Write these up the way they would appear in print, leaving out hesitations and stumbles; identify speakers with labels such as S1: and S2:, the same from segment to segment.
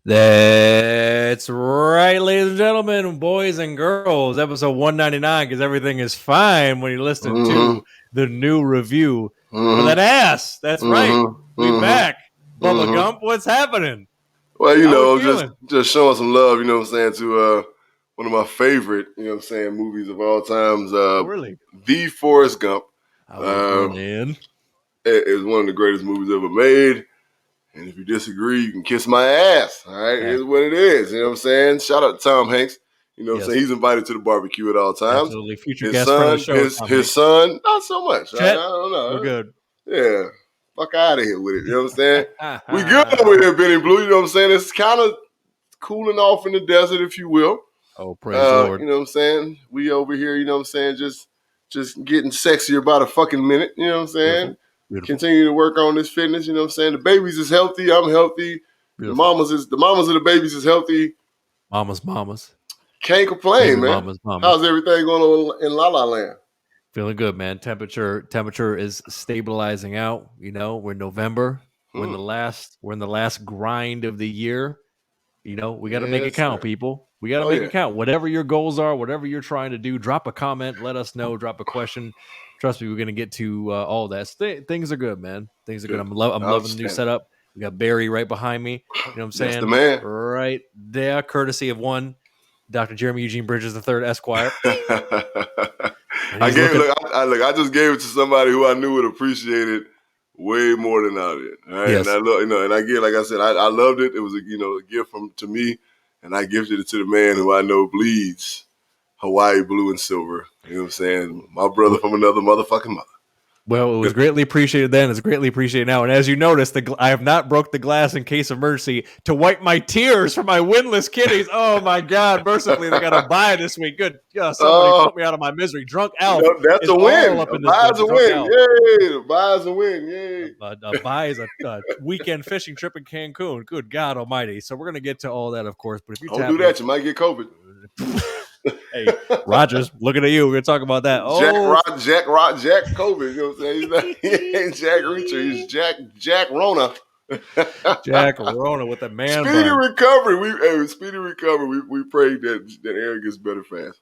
S1: That's right, ladies and gentlemen, boys and girls, episode 199, because everything is fine when you listen to the new review for that ass. That's right. We back. Bubba Gump, what's happening?
S2: Well, you know, just showing some love, you know what I'm saying, to one of my favorite, you know what I'm saying, movies of all times.
S1: Really?
S2: The Forrest Gump.
S1: It
S2: is one of the greatest movies ever made. And if you disagree, you can kiss my ass. All right, here's what it is. You know what I'm saying? Shout out to Tom Hanks. You know what I'm saying? He's invited to the barbecue at all times.
S1: Absolutely. Future guest friend of the show.
S2: His son, not so much.
S1: Chet,
S2: I don't know.
S1: We're good.
S2: Yeah. Fuck out of here with it. You know what I'm saying? We good over here, Benny Blue. You know what I'm saying? It's kind of cooling off in the desert, if you will.
S1: Oh, praise the Lord.
S2: You know what I'm saying? We over here, you know what I'm saying, just getting sexier by the fucking minute. You know what I'm saying? Beautiful. Continue to work on this fitness. You know what I'm saying? The babies is healthy. I'm healthy. Beautiful. The mamas of the babies is healthy.
S1: Mamas.
S2: Can't complain,
S1: baby
S2: man.
S1: Mamas.
S2: How's everything going on in La La Land?
S1: Feeling good, man. Temperature is stabilizing out. You know, we're in November. We're in the last grind of the year. You know, we got to make it count, people. We got to make it count. Whatever your goals are, whatever you're trying to do, drop a comment. Let us know. Drop a question. Trust me, we're going to get to all that. Things are good, man. Things are good. I'm loving the new setup. We got Barry right behind me. You know what I'm saying?
S2: That's the man.
S1: Right there, courtesy of one Dr. Jeremy Eugene Bridges III, Esquire.
S2: I just gave it to somebody who I knew would appreciate it way more than I did. All right? Yes. And I love, and again, like I said, I loved it. It was a gift to me, and I gifted it to the man who I know bleeds Hawaii blue and silver. You know what I'm saying? My brother from another motherfucking mother.
S1: Well, it was greatly appreciated then. It's greatly appreciated now. And as you notice, I have not broke the glass in case of mercy to wipe my tears from my winless kitties. Oh, my God. Mercifully, they got a bye this week. Good. Somebody put me out of my misery. Drunk Alf
S2: that's
S1: is
S2: a win.
S1: all up in
S2: A
S1: this
S2: bye
S1: bitch.
S2: is a
S1: Drunk
S2: win.
S1: Alf.
S2: Yay. A bye is a win. Yay.
S1: A bye is a weekend fishing trip in Cancun. Good God almighty. So we're going to get to all that, of course. But if you're
S2: Don't do that. You might get COVID.
S1: Hey, Rogers, looking at you. We're going to talk about that.
S2: Jack COVID. You know what I'm saying? He ain't Jack Reacher. He's Jack Rona.
S1: Jack Rona with the man
S2: Speedy
S1: bun.
S2: recovery. Speedy recovery. We pray that Aaron gets better fast.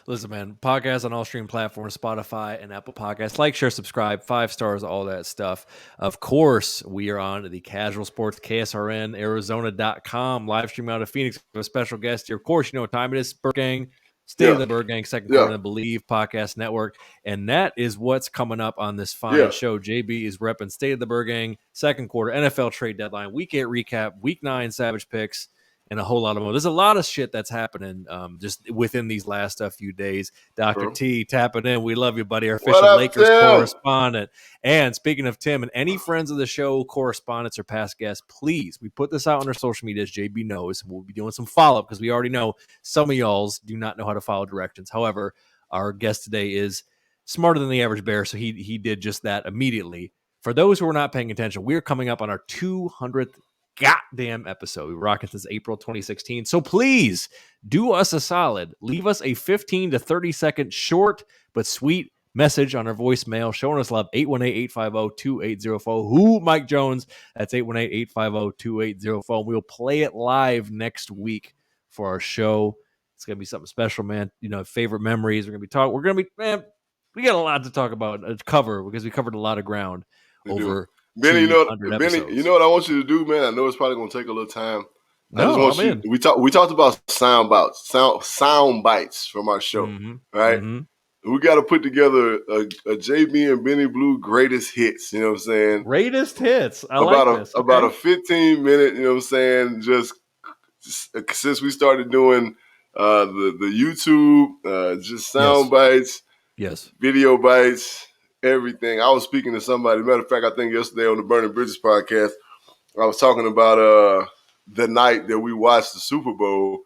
S1: Listen, man, podcast on all stream platforms, Spotify and Apple Podcasts. Like, share, subscribe, 5 stars, all that stuff. Of course, we are on the Casual Sports, KSRN, Arizona.com, live stream out of Phoenix with a special guest here. Of course, you know what time it is. Birdgang, State of the Birdgang, second quarter, I Believe Podcast Network. And that is what's coming up on this fine show. JB is repping State of the Birdgang, second quarter, NFL trade deadline, week 8 recap, week 9 Savage picks, and a whole lot of more. There's a lot of shit that's happening just within these last few days. Dr. T tapping in. We love you, buddy. Our official Lakers correspondent. And speaking of Tim and any friends of the show, correspondents or past guests, please, we put this out on our social media, as JB knows. We'll be doing some follow-up because we already know some of y'all's do not know how to follow directions. However, our guest today is smarter than the average bear, so he did just that immediately. For those who are not paying attention, we're coming up on our 200th goddamn episode. We've been rocking since April 2016. So please do us a solid. Leave us a 15 to 30 second short but sweet message on our voicemail showing us love. 818-850-2804. Who? Mike Jones. That's 818-850-2804. We'll play it live next week for our show. It's gonna be something special, man. You know, favorite memories. We got a lot to talk about, cover, because we covered a lot of ground over
S2: Benny, you know what I want you to do, man? I know it's probably going to take a little time. I just want you. We talked about sound bites from our show, right? Mm-hmm. We got to put together a JB and Benny Blue greatest hits. You know what I'm saying?
S1: Greatest hits.
S2: About a 15-minute. You know what I'm saying? Just since we started doing the YouTube, just sound bites, video bites. Everything. I was speaking to somebody. Matter of fact, I think yesterday on the Burning Bridges podcast, I was talking about the night that we watched the Super Bowl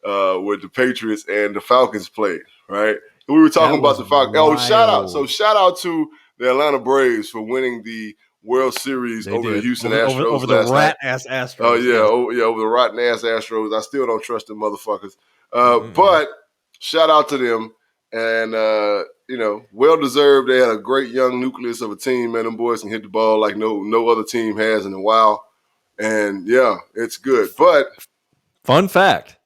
S2: with the Patriots and the Falcons played, right? And we were talking about the Falcons. Oh, shout out to the Atlanta Braves for winning the World Series over the Houston Astros.
S1: Over the rat-ass Astros.
S2: Oh, yeah. Over the rotten-ass Astros. I still don't trust them motherfuckers. But shout out to them. And, well-deserved. They had a great young nucleus of a team, man. Them boys can hit the ball like no other team has in a while. And, yeah, it's good. But
S1: fun fact,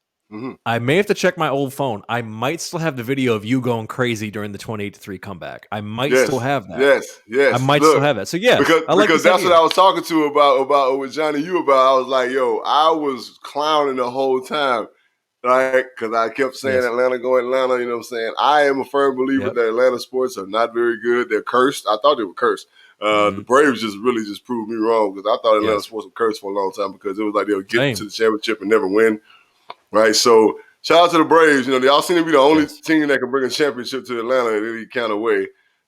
S1: I may have to check my old phone. I might still have the video of you going crazy during the 28-3 comeback. I might still have that.
S2: Yes.
S1: I might still have that. So, yeah.
S2: Because that's what I was talking to about with Johnny U about. I was like, I was clowning the whole time. Right, because I kept saying Atlanta, you know what I'm saying? I am a firm believer that Atlanta sports are not very good. They're cursed. I thought they were cursed. The Braves just proved me wrong, because I thought Atlanta sports were cursed for a long time, because it was like they would get to the championship and never win. Right, so shout out to the Braves. You know, they all seem to be the only team that can bring a championship to Atlanta in any kind of way.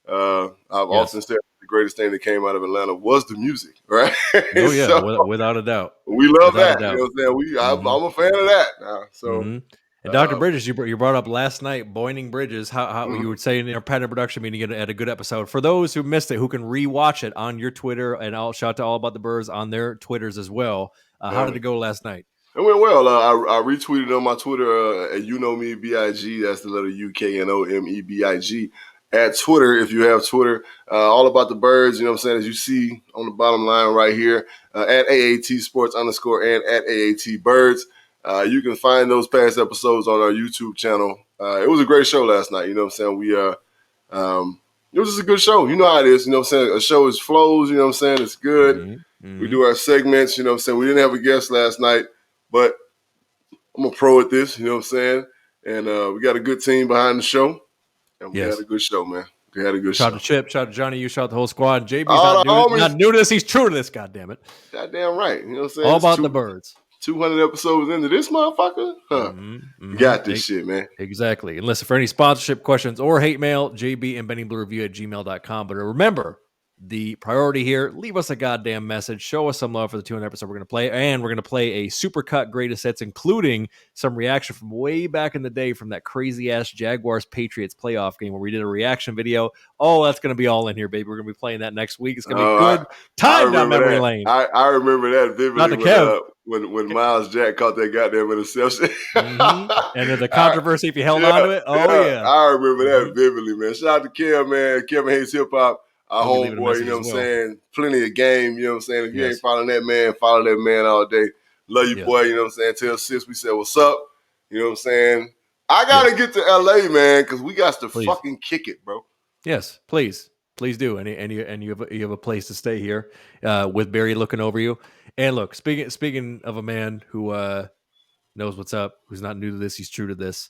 S2: I've often said the greatest thing that came out of Atlanta was the music, right?
S1: Oh, yeah, so, without a doubt.
S2: We love that. You know what I'm saying? I'm a fan of that now. So,
S1: and Dr. Bridges, you brought up last night, Boining Bridges, how you were saying in our pattern production meeting at a good episode. For those who missed it, who can rewatch it on your Twitter, and I'll shout out to All About the Birds on their Twitters as well. How did it go last night?
S2: It went well. I retweeted on my Twitter at BIG. That's the letter UKNOMEBIG. At Twitter, if you have Twitter, All About the Birds, you know what I'm saying, as you see on the bottom line right here, at AAT Sports _ and at AAT Birds. You can find those past episodes on our YouTube channel. It was a great show last night, you know what I'm saying? It was just a good show. You know how it is, you know what I'm saying? A show is flows, you know what I'm saying? It's good. We do our segments, you know what I'm saying? We didn't have a guest last night, but I'm a pro at this, you know what I'm saying? And we got a good team behind the show. And we had a good show, man. We had a good show.
S1: Shout out to Chip, shout out to Johnny, you shout out the whole squad. JB's not new to this, he's true to this, goddammit.
S2: Goddamn right. You know what I'm saying?
S1: All About the Birds.
S2: 200 episodes into this motherfucker? Huh. Got this shit, man.
S1: Exactly. And listen, for any sponsorship questions or hate mail, JB and BenningBlueReview@gmail.com. But remember, the priority here, leave us a goddamn message. Show us some love for the 200 episode we're going to play. And we're going to play a supercut greatest hits, including some reaction from way back in the day from that crazy-ass Jaguars-Patriots playoff game where we did a reaction video. Oh, that's going to be all in here, baby. We're going to be playing that next week. It's going to be good time down memory lane.
S2: I remember that vividly when Miles Jack caught that goddamn interception.
S1: And then the controversy if he held on to it.
S2: I remember that vividly, man. Shout out to Kev, man. Kevin Hates Hip Hop. Our homeboy, you know what I'm saying? Plenty of game, you know what I'm saying? If you ain't following that man, follow that man all day. Love you, boy, you know what I'm saying? Tell sis we said what's up, you know what I'm saying? I got to get to LA, man, because we got to fucking kick it, bro.
S1: Yes, please. Please do. And you have a place to stay here with Barry looking over you. And look, speaking of a man who knows what's up, who's not new to this, he's true to this.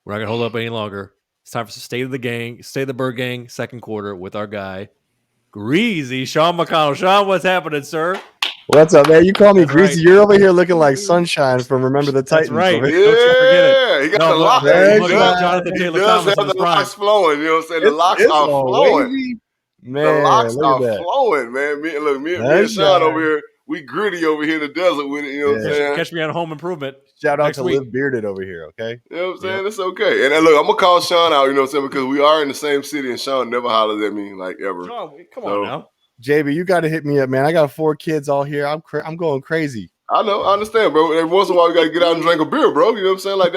S1: We're not going to hold up any longer. It's time for State of the Birdgang, second quarter with our guy, Greasy Sean McConnell. Sean, what's happening, sir?
S3: What's up, man? You call me Greasy. Right. You're over here looking like Sunshine from Remember the Titans.
S1: That's right.
S2: Yeah, don't you forget it. He got the locks.
S1: Jonathan Taylor Thomas
S2: have the locks flowing. You know what I'm saying? The locks are flowing.
S3: Wavy. Man,
S2: the locks are flowing, man. Me and Sean over here, we gritty over here in the desert with it. You know what I'm saying?
S1: Catch me on Home Improvement.
S3: Shout out to Liv Bearded over here, okay?
S2: You know what I'm saying? It's okay. And look, I'm going to call Sean out, you know what I'm saying, because we are in the same city and Sean never hollers at me like ever.
S1: Sean, come on now.
S3: JB, you got to hit me up, man. I got 4 kids all here. I'm going crazy.
S2: I know. I understand, bro. Every once in a while, you got to get out and drink a beer, bro. You know what I'm saying? Like,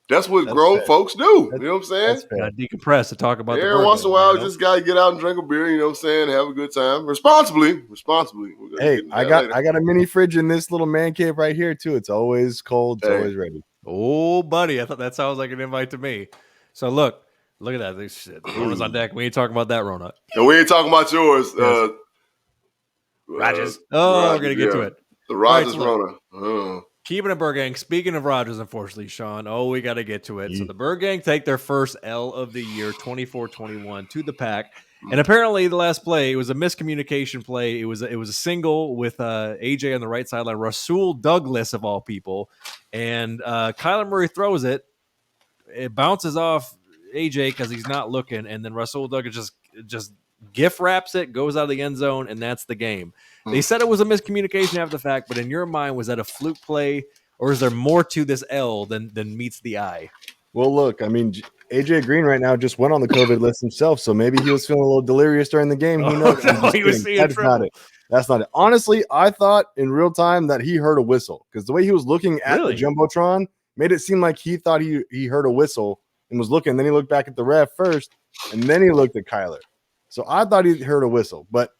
S2: that's what grown folks do. You know what I'm saying?
S1: Got to decompress to talk about
S2: every once in a while, just got to get out and drink a beer, you know what I'm saying? Have a good time. Responsibly.
S3: Hey, I got a mini fridge in this little man cave right here, too. It's always cold. It's always ready.
S1: Oh, buddy. I thought that sounds like an invite to me. So, look at that. The Rona's on deck. We ain't talking about that, Rona.
S2: And we ain't talking about yours.
S1: Rogers. We're going to get to it.
S2: The Rogers Rona.
S1: Keeping it Birdgang. Speaking of Rogers, unfortunately, Sean. We got to get to it. So the Birdgang take their first L of the year, 24-21, to the Pack. And apparently, the last play, it was a miscommunication play. It was a single with AJ on the right sideline, Rasul Douglas of all people, and Kyler Murray throws it. It bounces off AJ because he's not looking, and then Rasul Douglas just gift wraps it, goes out of the end zone, and that's the game. They said it was a miscommunication after the fact, but in your mind, was that a fluke play, or is there more to this L than meets the eye?
S3: Well, look, I mean, AJ Green right now just went on the COVID list himself, so maybe he was feeling a little delirious during the game. Who knows? That's not it. That's not it. Honestly, I thought in real time that he heard a whistle because the way he was looking at the Jumbotron made it seem like he thought he heard a whistle and was looking. Then he looked back at the ref first, and then he looked at Kyler. So I thought he heard a whistle, but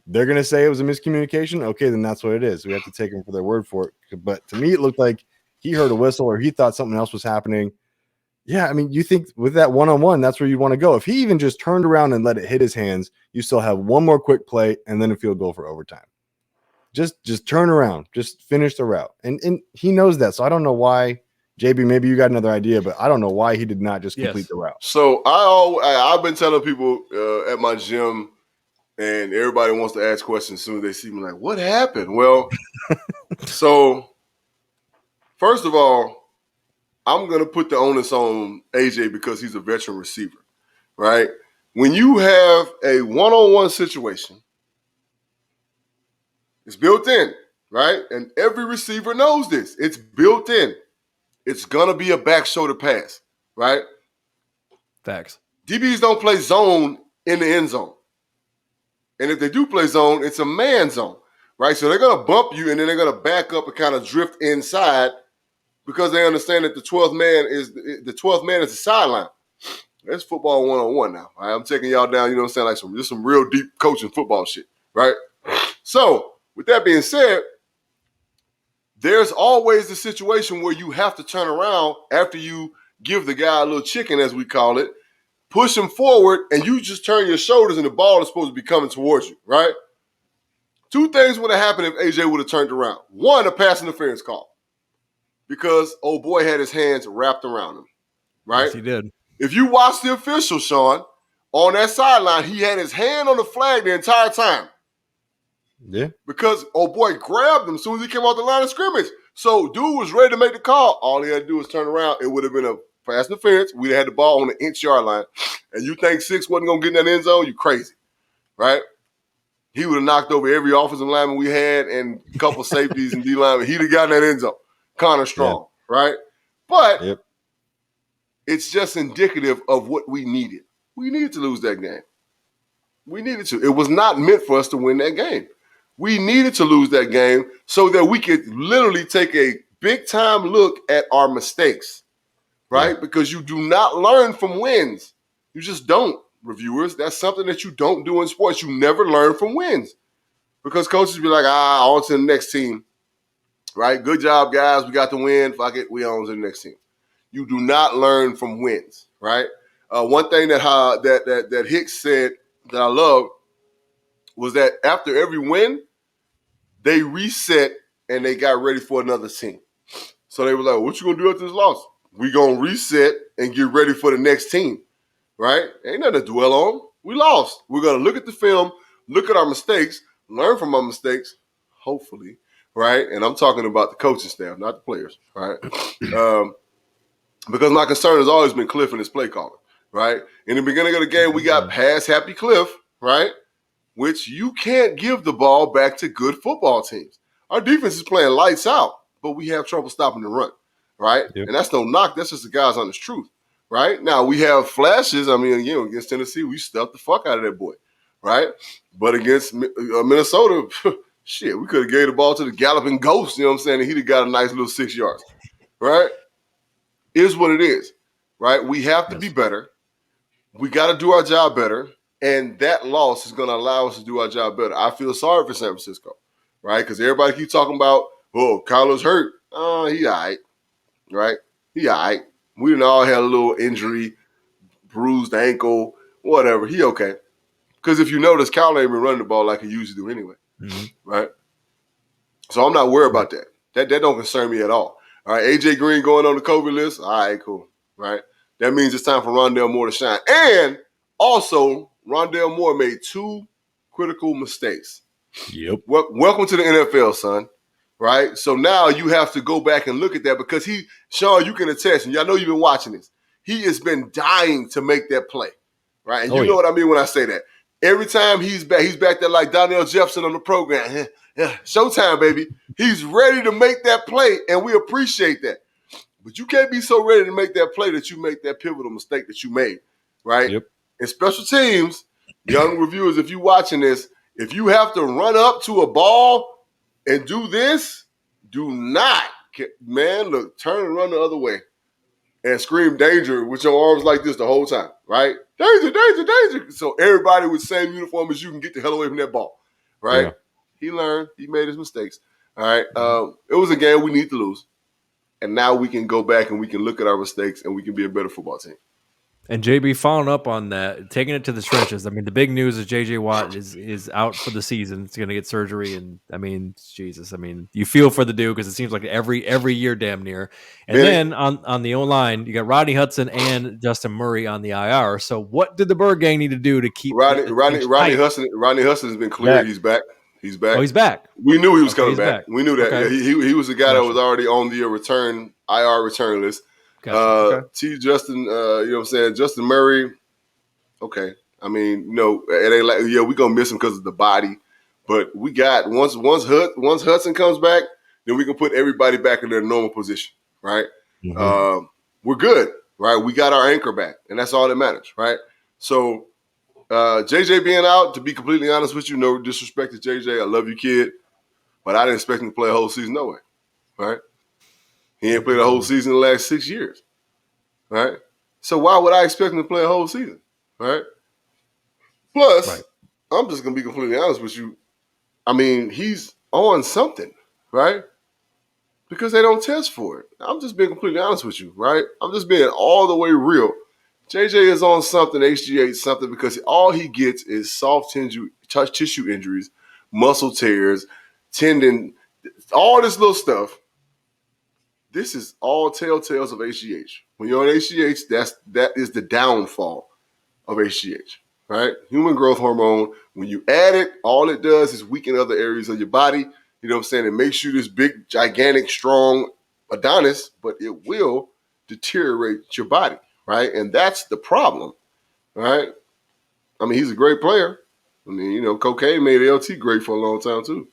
S3: they're going to say it was a miscommunication. Okay, then that's what it is. We have to take them for their word for it. But to me, it looked like he heard a whistle or he thought something else was happening. Yeah, I mean, you think with that one-on-one, that's where you want to go. If he even just turned around and let it hit his hands, you still have one more quick play and then a field goal for overtime. Just turn around. Just finish the route. And he knows that. So I don't know why. JB, maybe you got another idea, but I don't know why he did not just complete the route.
S2: So I've been telling people at my gym, and everybody wants to ask questions as soon as they see me, like, what happened? Well, so first of all, I'm going to put the onus on AJ because he's a veteran receiver, right? When you have a one-on-one situation, it's built in, right? And every receiver knows this. It's built in. It's going to be a back shoulder pass, right?
S1: Facts.
S2: DBs don't play zone in the end zone. And if they do play zone, it's a man zone, right? So they're going to bump you, and then they're going to back up and kind of drift inside because they understand that the 12th man is the sideline. That's football one-on-one now. Right? I'm taking y'all down, you know what I'm saying, like some real deep coaching football shit, right? So with that being said, there's always the situation where you have to turn around after you give the guy a little chicken, as we call it, push him forward, and you just turn your shoulders and the ball is supposed to be coming towards you, right? Two things would have happened if AJ would have turned around. One, a pass interference call because old boy had his hands wrapped around him, right?
S1: Yes, he did.
S2: If you watch the official, Sean, on that sideline, he had his hand on the flag the entire time.
S3: Yeah.
S2: Because boy grabbed him as soon as he came off the line of scrimmage. So dude was ready to make the call. All he had to do was turn around. It would have been a pass interference. We'd have had the ball on the inch-yard line. And you think 6 wasn't going to get in that end zone? You crazy, right? He would have knocked over every offensive lineman we had and a couple safeties and D linemen. He'd have gotten that end zone. Connor Strong, right? But it's just indicative of what we needed. We needed to lose that game. We needed to. It was not meant for us to win that game. We needed to lose that game so that we could literally take a big-time look at our mistakes, right? Yeah. Because you do not learn from wins. You just don't, reviewers. That's something that you don't do in sports. You never learn from wins because coaches be like, on to the next team, right? Good job, guys. We got the win. Fuck it. We on to the next team. You do not learn from wins, right? One thing that Hicks said that I love was that after every win, they reset and they got ready for another team. So they were like, what you going to do after this loss? We going to reset and get ready for the next team, right? Ain't nothing to dwell on. We lost. We're going to look at the film, look at our mistakes, learn from our mistakes, hopefully, right? And I'm talking about the coaching staff, not the players, right? Because my concern has always been Cliff and his play calling, right? In the beginning of the game, we got pass happy Cliff, right? Which you can't give the ball back to good football teams. Our defense is playing lights out, but we have trouble stopping the run, right? Yep. And that's no knock. That's just the guys honest truth, right? Now, we have flashes. I mean, against Tennessee, we stuffed the fuck out of that boy, right? But against Minnesota, shit, we could have gave the ball to the galloping ghost, you know what I'm saying? And he'd have got a nice little 6 yards, right? Is what it is, right? We have to be better. We got to do our job better. And that loss is going to allow us to do our job better. I feel sorry for San Francisco, right? Because everybody keeps talking about, Kyler's hurt. He all right, right? He all right. We done all had a little injury, bruised ankle, whatever. He okay. Because if you notice, Kyler ain't been running the ball like he usually do anyway, right? So I'm not worried about that. That don't concern me at all. All right, AJ Green going on the COVID list. All right, cool, right? That means it's time for Rondale Moore to shine. And also, Rondale Moore made 2 critical mistakes.
S1: Yep.
S2: Welcome to the NFL, son. Right? So now you have to go back and look at that because Sean, you can attest, and I know you've been watching this. He has been dying to make that play. Right? And you know what I mean when I say that. Every time he's back there like Donnell Jefferson on the program. Yeah, showtime, baby. He's ready to make that play, and we appreciate that. But you can't be so ready to make that play that you make that pivotal mistake that you made. Right? Yep. In special teams, young reviewers, if you're watching this, if you have to run up to a ball and do this, do not, man, look, turn and run the other way and scream danger with your arms like this the whole time, right? Danger, danger, danger. So everybody with the same uniform as you can get the hell away from that ball, right? Yeah. He learned. He made his mistakes, all right? It was a game we need to lose, and now we can go back and we can look at our mistakes and we can be a better football team.
S1: And JB, following up on that, taking it to the trenches. I mean, the big news is JJ Watt is out for the season. He's going to get surgery, and I mean, Jesus, I mean, you feel for the dude because it seems like every year, damn near. And then on the O-line, you got Rodney Hudson and Justin Murray on the IR. So, what did the Birdgang need to do to keep
S2: Rodney Hudson? Rodney Hudson has been cleared.
S3: Back.
S2: He's back. He's back.
S1: Oh, he's back.
S2: We knew he was coming back. We knew that.
S1: Okay.
S2: Yeah, he was the guy that was already on the IR return list.
S1: Gotcha.
S2: Justin, you know what I'm saying? Justin Murray, okay. I mean, it ain't like, we're going to miss him because of the body. But we got, once Hudson comes back, then we can put everybody back in their normal position, right? Mm-hmm. We're good, right? We got our anchor back, and that's all that matters, right? So JJ being out, to be completely honest with you, no disrespect to JJ. I love you, kid. But I didn't expect him to play a whole season no way, right? He ain't played a whole season in the last 6 years, right? So why would I expect him to play a whole season, right? Plus, I'm just going to be completely honest with you. I mean, he's on something, right? Because they don't test for it. I'm just being completely honest with you, right? I'm just being all the way real. JJ is on something, HGH something, because all he gets is soft tissue injuries, muscle tears, tendon, all this little stuff. This is all telltales of HGH. When you're on HGH, that is the downfall of HGH, right? Human growth hormone. When you add it, all it does is weaken other areas of your body. You know what I'm saying? It makes you this big, gigantic, strong Adonis, but it will deteriorate your body, right? And that's the problem, right? I mean, he's a great player. I mean, you know, cocaine made LT great for a long time too.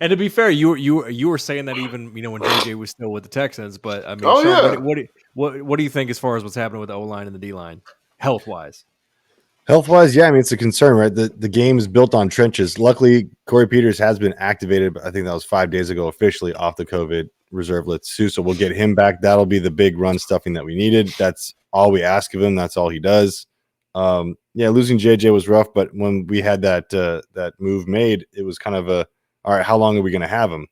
S1: And to be fair, you were saying that even, you know, when JJ was still with the Texans. But I mean,
S2: Oh,
S1: Sean,
S2: yeah.
S1: what do you think as far as what's happening with the O-line and the D-line, health wise?
S3: Health-wise, yeah, I mean, it's a concern, right? The game is built on trenches. Luckily, Corey Peters has been activated, but I think that was 5 days ago officially off the COVID reserve list too. So we'll get him back. That'll be the big run stuffing that we needed. That's all we ask of him. That's all he does. Yeah, losing JJ was rough, but when we had that move made, it was kind of all right, how long are we going to have him?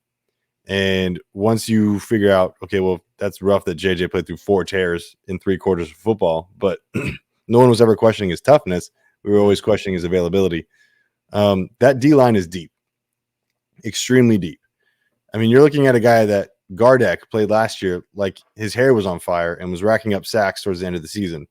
S3: And once you figure out, okay, well, that's rough that JJ played through 4 tears in 3 quarters of football, but no one was ever questioning his toughness. We were always questioning his availability. That D-line is deep, extremely deep. I mean, you're looking at a guy that Gardeck played last year, like his hair was on fire and was racking up sacks towards the end of the season.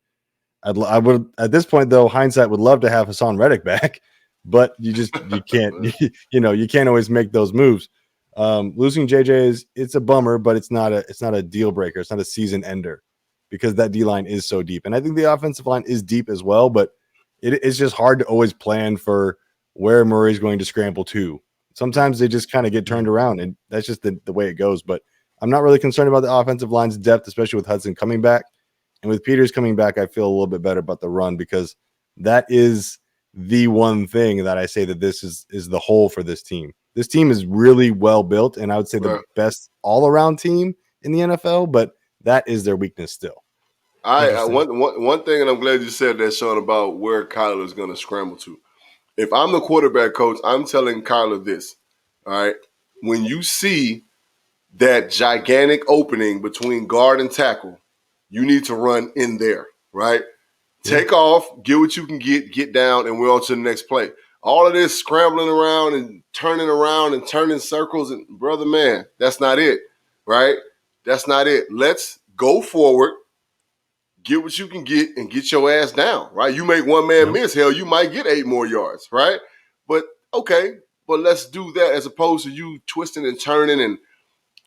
S3: I would, at this point, though, hindsight would love to have Hassan Reddick back, but you can't, you can't always make those moves. Losing JJ it's a bummer, but it's not a deal breaker. It's not a season ender because that D-line is so deep. And I think the offensive line is deep as well, but it's just hard to always plan for where Murray's going to scramble to. Sometimes they just kind of get turned around, and that's just the way it goes. But I'm not really concerned about the offensive line's depth, especially with Hudson coming back. And with Peters coming back, I feel a little bit better about the run because that is the one thing that I say that this is the hole for this team. This team is really well built, and I would say the best all-around team in the NFL, but that is their weakness still.
S2: One thing, and I'm glad you said that, Sean, about where Kyler is going to scramble to. If I'm the quarterback coach, I'm telling Kyler this, all right? When you see that gigantic opening between guard and tackle, you need to run in there, right? Yeah. Take off, get what you can get down, and we're on to the next play. All of this scrambling around and turning circles, and brother, man, that's not it, right? That's not it. Let's go forward, get what you can get, and get your ass down, right? You make one man miss, hell, you might get 8 more yards, right? But okay, but let's do that as opposed to you twisting and turning, and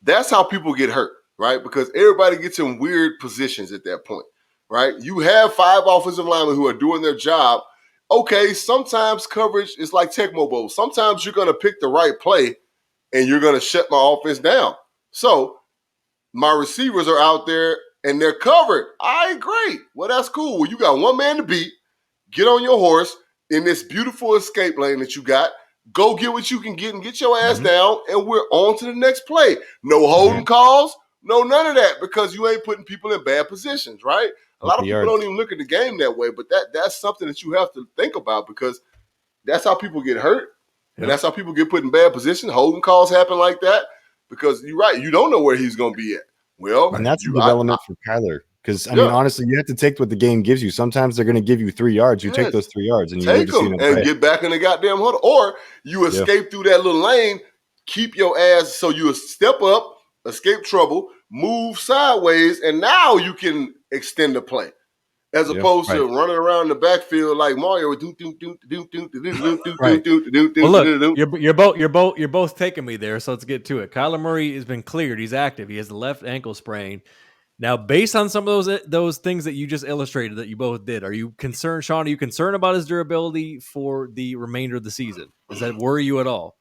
S2: that's how people get hurt, right? Because everybody gets in weird positions at that point, right? You have 5 offensive linemen who are doing their job. Okay, sometimes coverage is like Tecmo Bowl. Sometimes you're going to pick the right play and you're going to shut my offense down. So my receivers are out there and they're covered. All right, great. Well, that's cool. Well, you got one man to beat. Get on your horse in this beautiful escape lane that you got. Go get what you can get and get your ass down, and we're on to the next play. No holding calls, no none of that, because you ain't putting people in bad positions, right? A lot of people don't even look at the game that way, but that's something that you have to think about because that's how people get hurt, and that's how people get put in bad positions. Holding calls happen like that because you're right. You don't know where he's going to be at. Well,
S3: and that's the development for Kyler. Because, I mean, honestly, you have to take what the game gives you. Sometimes they're going to give you 3 yards. You take those 3 yards and you
S2: take them and get back in the goddamn huddle. Or you escape through that little lane, keep your ass so you step up, escape trouble, move sideways, and now you can extend the play. As opposed to running around the backfield like Mario.
S1: Well, look, you're both taking me there, so let's get to it. Kyler Murray has been cleared. He's active. He has the left ankle sprain. Now, based on some of those things that you just illustrated that you both did, are you concerned, Sean? Are you concerned about his durability for the remainder of the season? Does that worry you at all?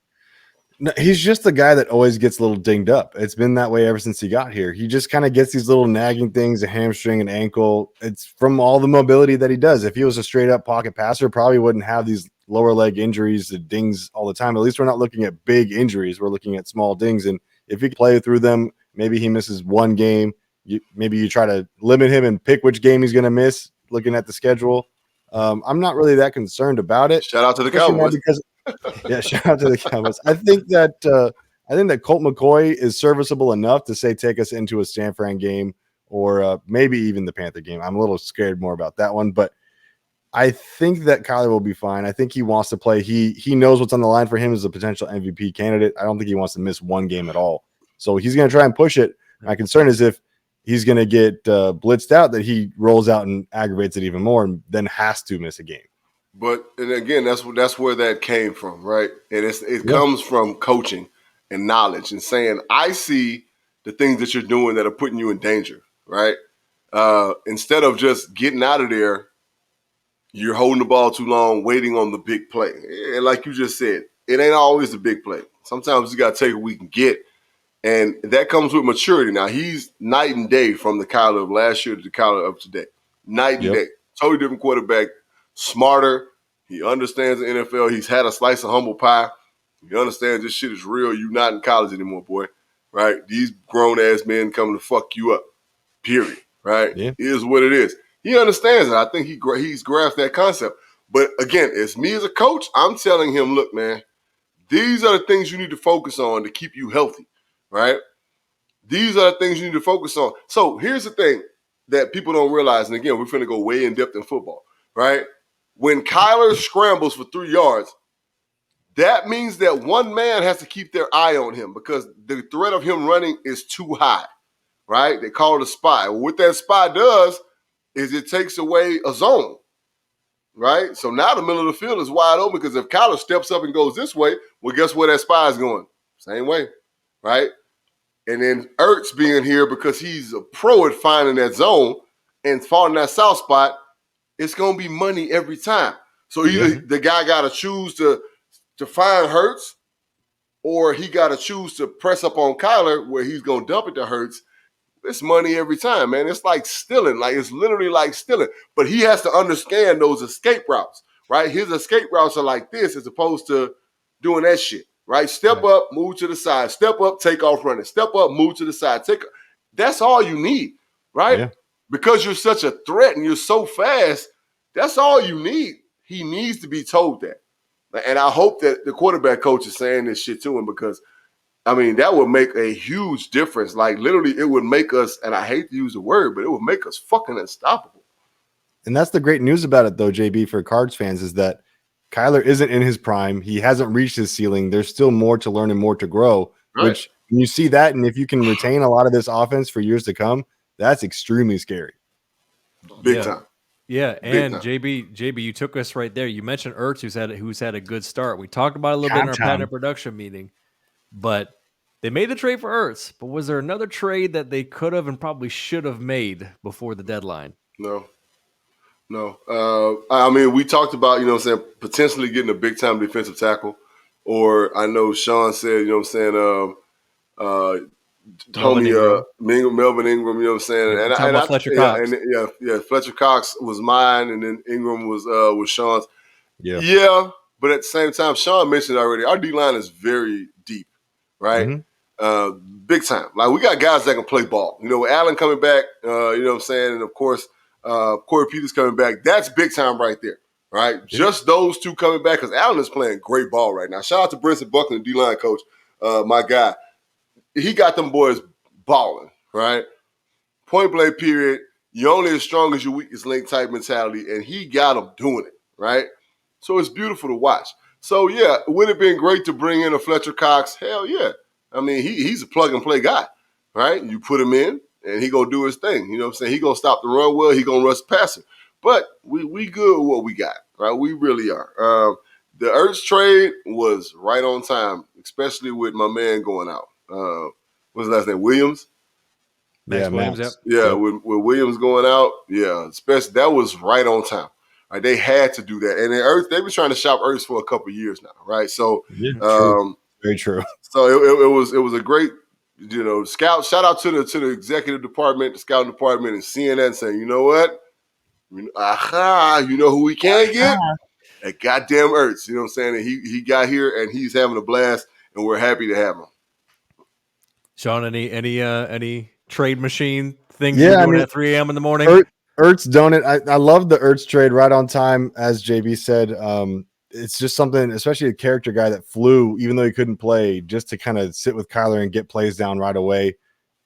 S3: No, he's just the guy that always gets a little dinged up. It's been that way ever since he got here. He just kind of gets these little nagging things, a hamstring, an ankle. It's from all the mobility that he does. If he was a straight up pocket passer, probably wouldn't have these lower leg injuries, the dings all the time. At least we're not looking at big injuries. We're looking at small dings. And if he can play through them, maybe he misses one game. Maybe you try to limit him and pick which game he's going to miss looking at the schedule. I'm not really that concerned about it.
S2: Shout out to the Cowboys.
S3: Shout out to the Cowboys. I think that Colt McCoy is serviceable enough to say take us into a San Fran game or maybe even the Panther game. I'm a little scared more about that one, but I think that Kyler will be fine. I think he wants to play. He knows what's on the line for him as a potential MVP candidate. I don't think he wants to miss one game at all. So he's going to try and push it. My concern is if he's going to get blitzed out that he rolls out and aggravates it even more and then has to miss a game.
S2: But and again, that's where that came from, right? And it comes from coaching and knowledge and saying, I see the things that you're doing that are putting you in danger, right? Instead of just getting out of there, you're holding the ball too long, waiting on the big play. And like you just said, it ain't always the big play. Sometimes you got to take what we can get. And that comes with maturity. Now, he's night and day from the Kyler of last year to the Kyler of today. Night and day. Totally different quarterback, smarter. He understands the NFL. He's had a slice of humble pie. He understands this shit is real. You're not in college anymore, boy. Right? These grown-ass men coming to fuck you up. Period. Right?
S3: Yeah.
S2: It is what it is. He understands it. I think he's grasped that concept. But again, as me as a coach, I'm telling him, look, man, these are the things you need to focus on to keep you healthy, right? These are the things you need to focus on. So here's the thing that people don't realize, and again, we're going to go way in depth in football, right? When Kyler scrambles for 3 yards, that means that one man has to keep their eye on him because the threat of him running is too high, right? They call it a spy. Well, what that spy does is it takes away a zone, right? So now the middle of the field is wide open because if Kyler steps up and goes this way, well, guess where that spy is going? Same way, right? And then Ertz being here because he's a pro at finding that zone and finding that soft spot, it's going to be money every time. So either the guy got to choose to find Hurts or he got to choose to press up on Kyler where he's going to dump it to Hurts. It's money every time, man. It's like stealing. Like, it's literally like stealing. But he has to understand those escape routes, right? His escape routes are like this as opposed to doing that shit, right? Step up, move to the side. Step up, take off running. Step up, move to the side. That's all you need, right?
S3: Yeah.
S2: Because you're such a threat and you're so fast, that's all you need. He needs to be told that. And I hope that the quarterback coach is saying this shit to him because I mean, that would make a huge difference. Like, literally, it would make us, and I hate to use the word, but it would make us fucking unstoppable.
S3: And that's the great news about it, though, JB, for Cards fans, is that Kyler isn't in his prime. He hasn't reached his ceiling. There's still more to learn and more to grow, which when you see that, and if you can retain a lot of this offense for years to come, that's extremely scary.
S2: Big time.
S1: Yeah, and JB, you took us right there. You mentioned Ertz, who's had a good start. We talked about it a little bit in our patent production meeting, but they made the trade for Ertz. But was there another trade that they could have and probably should have made before the deadline?
S2: No. I mean, we talked about, potentially getting a big-time defensive tackle. Or I know Sean said, Melvin Ingram, and
S1: Fletcher Cox.
S2: Fletcher Cox was mine, and then Ingram was Sean's. But at the same time, Sean mentioned already, our D-line is very deep, right? Big time. Like, we got guys that can play ball. Allen coming back, and of course, Corey Peters coming back. That's big time right there, right? Just those two coming back because Allen is playing great ball right now. Shout out to Brinson Buckland, D-line coach, my guy. He got them boys balling, right? Point blank period. You're only as strong as your weakest link type mentality, and he got them doing it, right? So it's beautiful to watch. So, yeah, would it have been great to bring in a Fletcher Cox? Hell yeah. I mean, he's a plug-and-play guy, right? You put him in, and he going to do his thing. You know what I'm saying? He going to stop the run well. He going to rush passer. But we good with what we got, right? We really are. The Ertz trade was right on time, especially with my man going out. What's his last name? Williams?
S1: Max Williams,
S2: with Williams going out, especially that was right on time. Right, they had to do that, and then Ertz, they've been trying to shop Ertz for a couple of years now, right? So,
S3: true. Very true.
S2: So it was a great, scout. Shout out to the executive department, the scouting department, and seeing that and saying, you know what, you know who we can't get? That goddamn Ertz. You know what I'm saying? And he got here and he's having a blast, and we're happy to have him.
S1: Sean, any trade machine things you're doing at 3 a.m. in the morning?
S3: Ertz done it. I love the Ertz trade right on time, as JB said. It's just something, especially a character guy that flew, even though he couldn't play, just to kind of sit with Kyler and get plays down right away.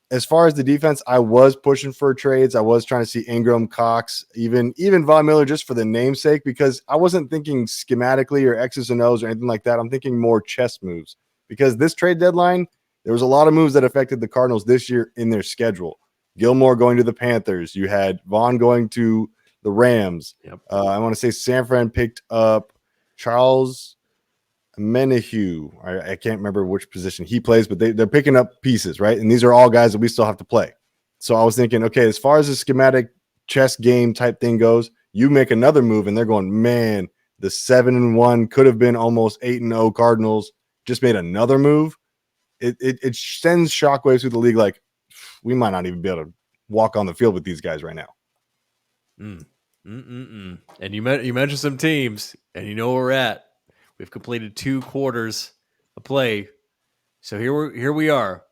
S3: As far as the defense, I was pushing for trades. I was trying to see Ingram, Cox, even Von Miller, just for the namesake, because I wasn't thinking schematically or X's and O's or anything like that. I'm thinking more chess moves, because this trade deadline, there was a lot of moves that affected the Cardinals this year in their schedule. Gilmore going to the Panthers. You had Vaughn going to the Rams.
S1: Yep.
S3: I want to say San Fran picked up Charles Menahue. I can't remember which position he plays, but they're picking up pieces, right? And these are all guys that we still have to play. So I was thinking, okay, as far as the schematic chess game type thing goes, you make another move and they're going, man, the 7-1 could have been almost 8-0 Cardinals just made another move. It sends shockwaves through the league. Like, we might not even be able to walk on the field with these guys right now.
S1: And you mentioned some teams, and you know where we're at. We've completed 2 quarters of play, so here we are.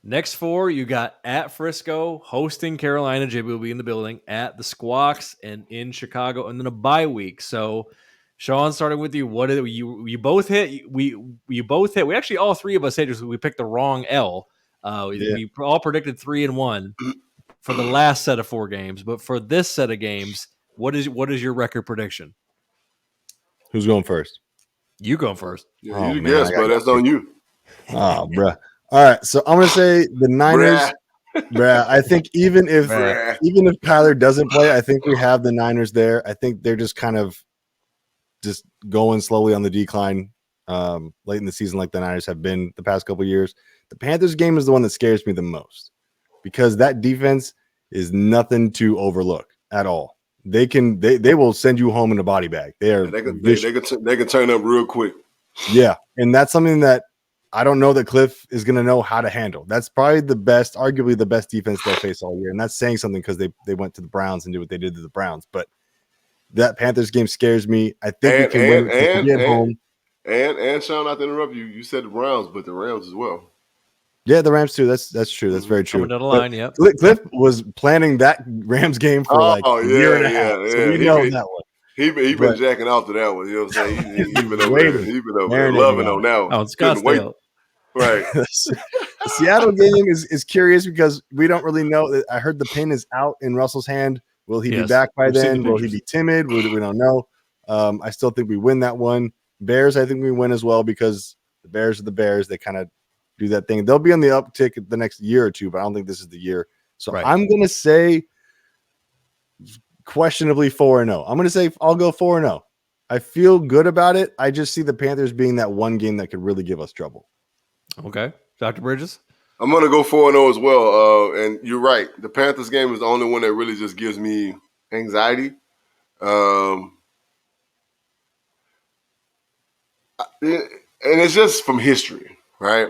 S1: Next 4, you got at Frisco, hosting Carolina. JB will be in the building, at the Squawks, and in Chicago, and then a bye week. So, Sean, starting with you, what did you both hit? We both hit. We actually all 3 of us hit. We picked the wrong L. We all predicted 3-1 for the last set of 4 games, but for this set of games, what is your record prediction?
S3: Who's going first?
S1: You going first.
S2: Yeah, you guess, but that's on you.
S3: Oh, bruh. All right, so I'm gonna say the Niners. Bruh. I think even if Kyler doesn't play, I think we have the Niners there. I think they're just kind of just going slowly on the decline late in the season, like the Niners have been the past couple of years. The Panthers game is the one that scares me the most because that defense is nothing to overlook at all. They will send you home in a body bag. They can
S2: turn up real quick.
S3: Yeah, and that's something that I don't know that Cliff is going to know how to handle. That's probably arguably the best defense they'll face all year, and that's saying something because they went to the Browns and did what they did to the Browns. But that Panthers game scares me. I think we can win at home.
S2: And Sean, not to interrupt you, you said the Browns, but the Rams as well.
S3: Yeah, the Rams too. That's true. That's very true.
S1: Coming down the line, yep.
S3: Cliff was planning that Rams game for a year and a half. So we know that one.
S2: He been jacking off to that one. You know what I'm saying? He's been over there. He's been over there loving on now.
S1: Oh, it's Scottsdale.
S2: Right.
S3: The Seattle game is curious because we don't really know. I heard the pin is out in Russell's hand. Will he be back by then? Will he be timid? We don't know. I still think we win that one. Bears, I think we win as well because the Bears are the Bears. They kind of do that thing. They'll be on the uptick the next year or two, but I don't think this is the year. So I'm going to say questionably 4-0. I'm going to say I'll go 4-0. I feel good about it. I just see the Panthers being that one game that could really give us trouble.
S1: Okay. Dr. Bridges?
S2: I'm going to go 4-0 as well. And you're right. The Panthers game is the only one that really just gives me anxiety. And it's just from history, right?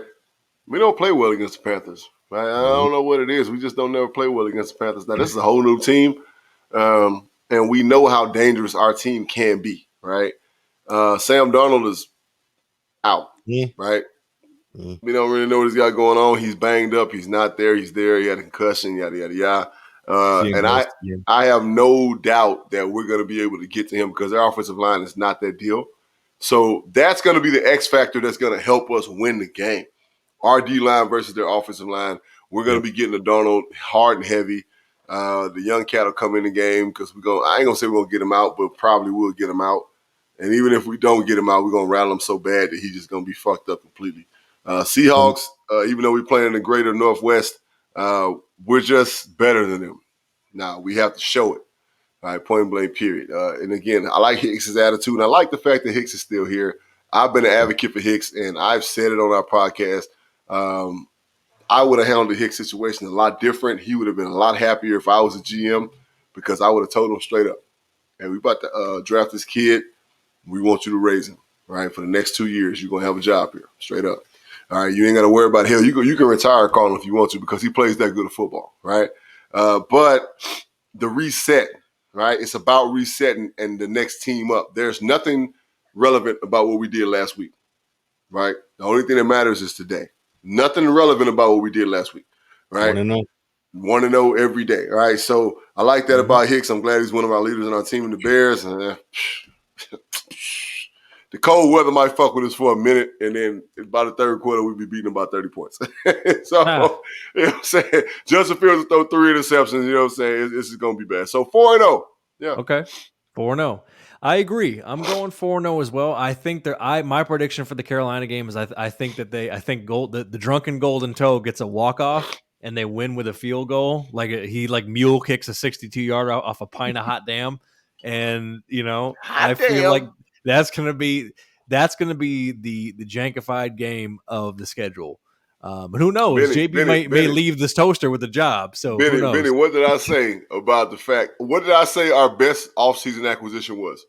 S2: We don't play well against the Panthers, right? I don't know what it is. We just don't never play well against the Panthers. Now, this is a whole new team, and we know how dangerous our team can be, right? Sam Darnold is out, right? We don't really know what he's got going on. He's banged up. He's not there. He's there. He had a concussion, yada, yada, yada. And I have no doubt that we're going to be able to get to him because our offensive line is not that deal. So that's going to be the X factor that's going to help us win the game. Our D-line versus their offensive line. We're going to be getting the Darnold hard and heavy. The young cat will come in the game because I ain't going to say we're going to get him out, but probably we'll get him out. And even if we don't get him out, we're going to rattle him so bad that he's just going to be fucked up completely. Seahawks, even though we play in the greater Northwest, we're just better than them. Now, we have to show it. All right, point blank, period. And again, I like Hicks's attitude, and I like the fact that Hicks is still here. I've been an advocate for Hicks, and I've said it on our podcast. I would have handled the Hicks situation a lot different. He would have been a lot happier if I was a GM because I would have told him straight up, hey, we about to draft this kid. We want you to raise him, right? For the next 2 years, you're going to have a job here, straight up. All right, you ain't got to worry about him. You can retire Carlin if you want to because he plays that good of football, right? But the reset, right? It's about resetting and the next team up. There's nothing relevant about what we did last week, right? The only thing that matters is today. Nothing relevant about what we did last week, right? 1-0 every day, all right? So I like that about Hicks. I'm glad he's one of our leaders in our team in the Bears. The cold weather might fuck with us for a minute, and then by the third quarter, we'd be beating them by 30 points. So, you know what I'm saying? Justin Fields will throw 3 interceptions, you know what I'm saying? This is going to be bad. So 4-0. Yeah.
S1: Okay. 4-0. I agree. I'm going 4-0 as well. I think my prediction for the Carolina game is I think the drunken golden toe gets a walk-off and they win with a field goal, like he mule kicks a 62-yarder off a pint of hot damn, and I feel like that's gonna be the jankified game of the schedule. But who knows? JB may leave this toaster with a job. So who knows?
S2: Benny, what did I say about the fact? What did I say our best offseason acquisition was?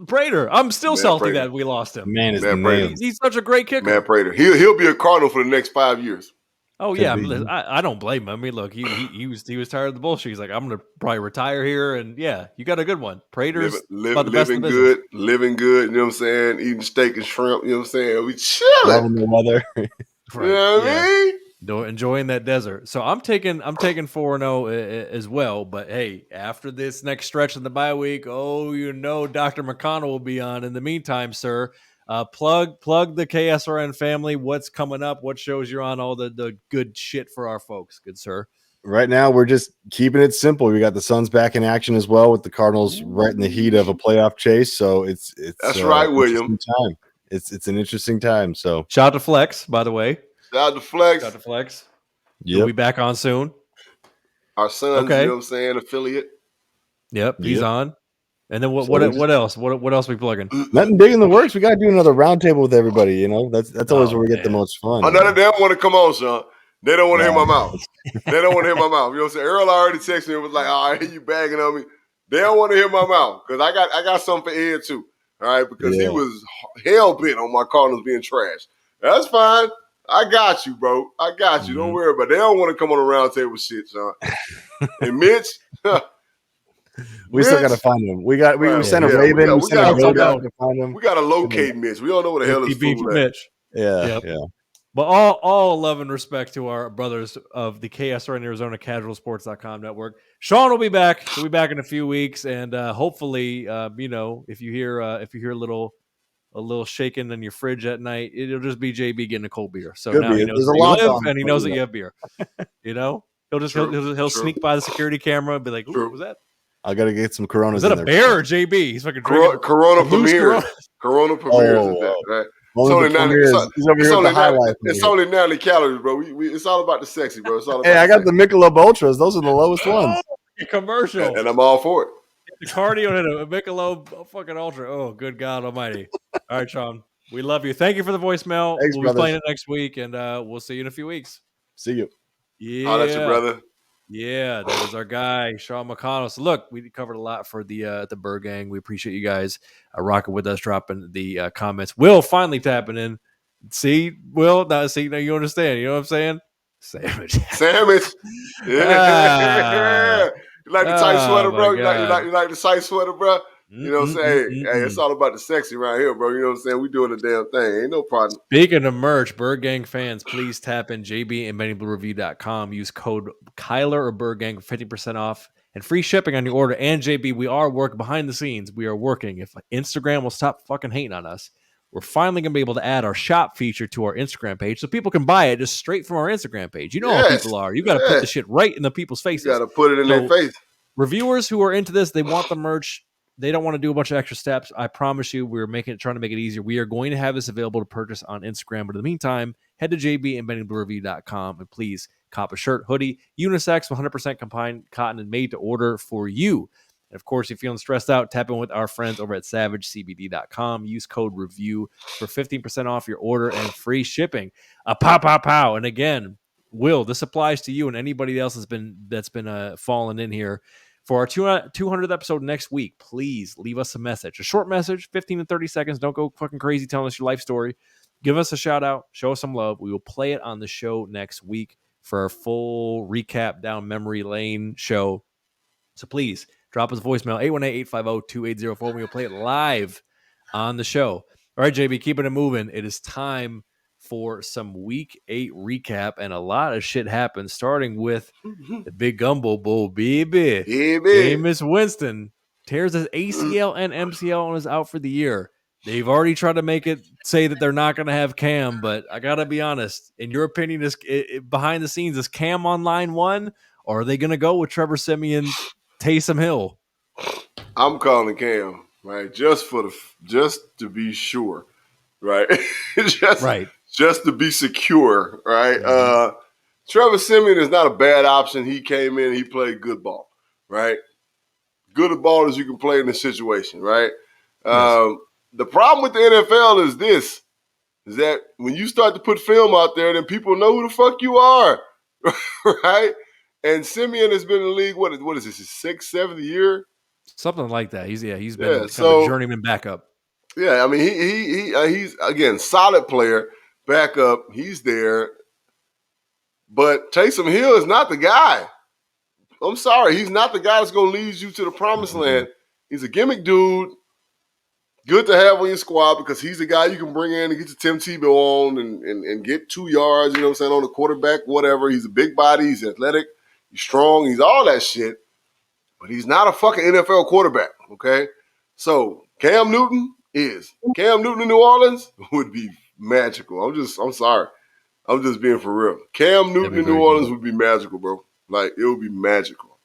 S1: Prater. I'm still salty that we lost him. He's such a great kicker.
S2: Matt Prater. He'll be a Cardinal for the next 5 years.
S1: Oh yeah, I don't blame him. I mean, look, he was tired of the bullshit. He's like, I'm gonna probably retire here, and yeah, you got a good one. Prater's
S2: living good. You know what I'm saying? Eating steak and shrimp. You know what I'm saying? We chilling.
S3: Loving the weather.
S2: Right. You know what I mean?
S1: Enjoying that desert. So I'm taking 4-0 as well. But hey, after this next stretch in the bye week, Dr. McConnell will be on. In the meantime, sir, plug the KSRN family. What's coming up? What shows you're on? All the good shit for our folks, good sir.
S3: Right now, we're just keeping it simple. We got the Suns back in action as well, with the Cardinals right in the heat of a playoff chase. So it's
S2: that's right, William.
S3: Time. It's an interesting time. So
S1: shout out to Flex, by the way.
S2: Shout out to Flex.
S1: He'll be back on soon.
S2: Our Suns, you know what I'm saying, affiliate.
S1: Yep, he's on. And then what else? What else are we plugging?
S3: Nothing big in the works. We got to do another roundtable with everybody. That's always where we get the most fun.
S2: I know that they don't want to come on, Sean. They don't want to hear my mouth. They don't want to hear my mouth. You know what I'm saying? Earl already texted me and was like, "All right, you bagging on me." They don't want to hear my mouth because I got something for Ed too. All right, because he was hell bent on my Cardinals being trash. That's fine. I got you, bro. I got you. Don't worry about it. They don't want to come on a round table shit, Sean. And Mitch,
S3: we still got to find him. We sent a Raven. We sent a Road to find him.
S2: We got to locate Mitch. We don't know what the hell is
S1: Mitch.
S3: Yeah.
S1: But all love and respect to our brothers of the KSRN Arizona CasualSports.com network. Sean will be back. He'll be back in a few weeks, and hopefully, if you hear a little shaking in your fridge at night, it'll just be JB getting a cold beer. So now he knows where you live, and he knows that you have beer. He'll sneak by the security camera and be like, "What was that?"
S3: I gotta get some Coronas.
S1: Is that a bear or JB? He's fucking drinking
S2: Corona Premier. Corona Premier is that, right? It's only 90 calories, bro. It's all about the sexy, bro. It's all about
S3: I got the Michelob Ultras. Those are the lowest ones.
S1: Commercial.
S2: And I'm all for it.
S1: The cardio and a Michelob fucking Ultra. Oh, good God Almighty! All right, Sean, we love you. Thank you for the voicemail.
S3: Thanks,
S1: we'll be playing it next week, and we'll see you in a few weeks.
S3: See you.
S1: Yeah,
S2: that's your brother.
S1: Yeah, that was our guy, Sean McConnell. So look, we covered a lot for the Birdgang. We appreciate you guys rocking with us, dropping the comments. Will finally tapping in. See, Will, now you understand. You know what I'm saying? Sandwich.
S2: Yeah. You like the tight sweater, bro? You like the tight sweater, bro? You know what I'm saying? Hey, it's all about the sexy around here, bro. You know what I'm saying? We doing the damn thing. Ain't no problem.
S1: Speaking of merch, Birdgang fans, please tap in jbandbennyblureview.com. Use code Kyler or Birdgang for 50% off and free shipping on your order. And JB, we are working behind the scenes. We are working. If Instagram will stop fucking hating on us, we're finally going to be able to add our shop feature to our Instagram page so people can buy it just straight from our Instagram page. You know how people are. You got to put the shit right in the people's faces.
S2: You got to put it in their face.
S1: Reviewers who are into this, they want the merch. They don't want to do a bunch of extra steps. I promise you, we're trying to make it easier. We are going to have this available to purchase on Instagram. But in the meantime, head to jbandbennyblureview.com and please cop a shirt, hoodie, unisex, 100% combined cotton and made to order for you. And of course, if you're feeling stressed out, tap in with our friends over at savagecbd.com. Use code REVIEW for 15% off your order and free shipping. Pow. And again, Will, this applies to you and anybody else that's been falling in here. For our 200th episode next week, please leave us a message. A short message, 15 to 30 seconds. Don't go fucking crazy telling us your life story. Give us a shout out. Show us some love. We will play it on the show next week for our full recap down memory lane show. So please drop us a voicemail, 818-850-2804. We will play it live on the show. All right, JB, keeping it moving. It is time for some Week 8 recap, and a lot of shit happened, starting with the big gumbo bowl, baby. Jameis Winston tears his ACL and MCL and is out for the year. They've already tried to say that they're not going to have Cam, but I got to be honest. In your opinion, behind the scenes, is Cam on line one, or are they going to go with Trevor Siemian, Taysom Hill?
S2: I'm calling Cam, right? Just to be sure, right? Just to be secure, right? Trevor Siemian is not a bad option. He came in, he played good ball, right? Good at ball as you can play in the situation, right?
S1: Yes.
S2: The problem with the NFL is this, is that when you start to put film out there, then people know who the fuck you are, right? And Siemian has been in the league, what is this, his 6th, 7th year?
S1: Something like that. He's been kind of a journeyman backup.
S2: Yeah, I mean, he's, again, solid player, backup, he's there. But Taysom Hill is not the guy. I'm sorry, he's not the guy that's going to lead you to the promised land. He's a gimmick dude. Good to have on your squad because he's the guy you can bring in and get your Tim Tebow on and get 2 yards, you know what I'm saying, on the quarterback, whatever. He's a big body. He's athletic. He's strong. He's all that shit. But he's not a fucking NFL quarterback, okay? So Cam Newton in New Orleans would be magical. I'm sorry. I'm just being for real. Cam Newton in New Orleans would be magical, bro. Like, it would be magical.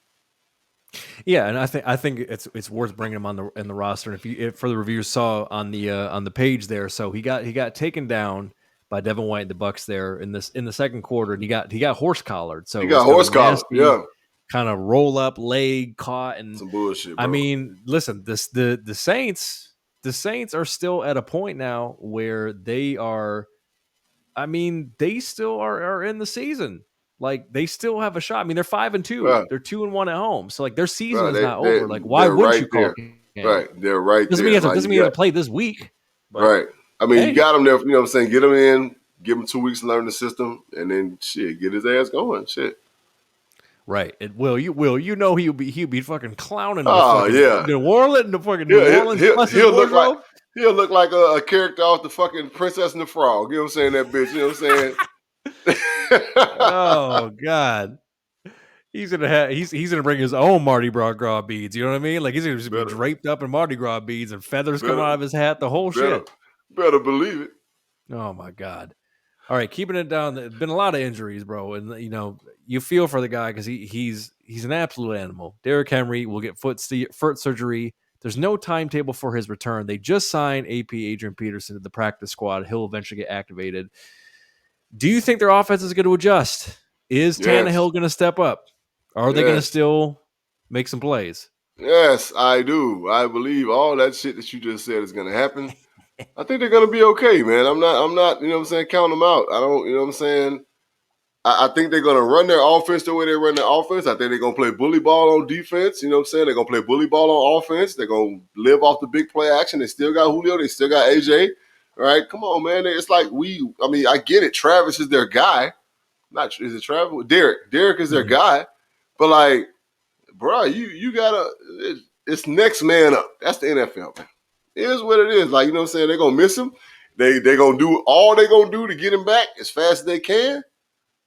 S1: Yeah, and I think it's worth bringing him in the roster. And if for the reviewers saw on the page there, so he got taken down by Devin White and the Bucks there in the second quarter, and he got horse collared. So
S2: he got horse collared, yeah.
S1: Kind of roll up leg caught and
S2: some bullshit, bro.
S1: I mean, listen, the Saints are still at a point now where they are. I mean, they still are in the season. Like, they still have a shot. I mean, they're 5-2. Right. They're 2-1 at home. So, like, their season is not over. Like, why wouldn't you call it?
S2: Right. They're right
S1: doesn't
S2: there.
S1: Doesn't mean you have to play this week.
S2: But, right. I mean, you got them there, you know what I'm saying? Get them in, give him 2 weeks to learn the system, and then, shit, get his ass going. Shit.
S1: Right. You know he'll be fucking clowning
S2: New
S1: Orleans, the fucking New Orleans.
S2: He'll look like a character off the fucking Princess and the Frog. You know what I'm saying? That bitch. You know what I'm saying?
S1: Oh God, he's gonna bring his own Mardi Gras beads. You know what I mean? Like, he's gonna just be draped up in Mardi Gras beads and feathers coming out of his hat. The whole shit.
S2: Better believe it.
S1: Oh my God. All right, keeping it down. There's been a lot of injuries, bro, and you feel for the guy because he's an absolute animal. Derrick Henry will get foot surgery. There's no timetable for his return. They just signed AP Adrian Peterson to the practice squad. He'll eventually get activated. Do you think their offense is going to adjust? Is Tannehill going to step up? Are they going to still make some plays?
S2: Yes, I do. I believe all that shit that you just said is going to happen. I think they're going to be okay, man. I'm not, you know what I'm saying, counting them out. I don't, you know what I'm saying? I think they're going to run their offense the way they run their offense. I think they're going to play bully ball on defense. You know what I'm saying? They're going to play bully ball on offense. They're going to live off the big play action. They still got Julio. They still got AJ. All right, come on, man. It's like I get it. Travis is their guy. Is it Travis? Derek is their guy. But, like, bro, you got to – it's next man up. That's the NFL, man. It is what it is. Like, you know what I'm saying? They're going to miss him. They're going to do all they're going to do to get him back as fast as they can.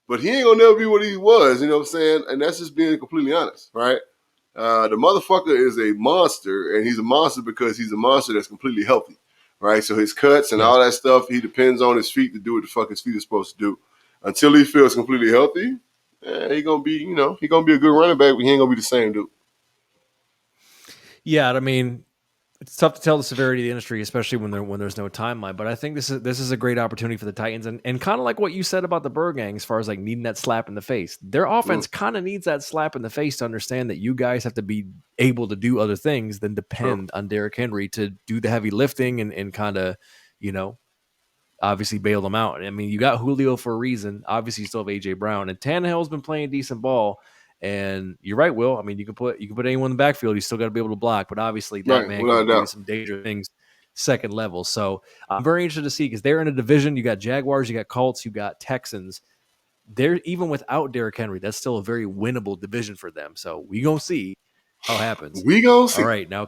S2: But he ain't going to never be what he was, you know what I'm saying? And that's just being completely honest, right? The motherfucker is a monster, and he's a monster because he's a monster that's completely healthy, right? So his cuts and all that stuff, he depends on his feet to do what the fuck his feet are supposed to do. Until he feels completely healthy, he's going to be, he's going to be a good running back, but he ain't going to be the same dude.
S1: Yeah, I mean, it's tough to tell the severity of the industry, especially when there's no timeline. But I think this is a great opportunity for the Titans, and kind of like what you said about the Birdgang, as far as like needing that slap in the face. Their offense kind of needs that slap in the face to understand that you guys have to be able to do other things than depend on Derrick Henry to do the heavy lifting and kind of, obviously bail them out. I mean, you got Julio for a reason. Obviously, you still have AJ Brown, and Tannehill's been playing decent ball. And you're right, Will. I mean, you can put anyone in the backfield. You still got to be able to block, but obviously that man can do some dangerous things second level. So I'm very interested to see because they're in a division. You got Jaguars, you got Colts, you got Texans. They're even without Derrick Henry. That's still a very winnable division for them. So we gonna see how it happens.
S2: We gonna see.
S1: All right, now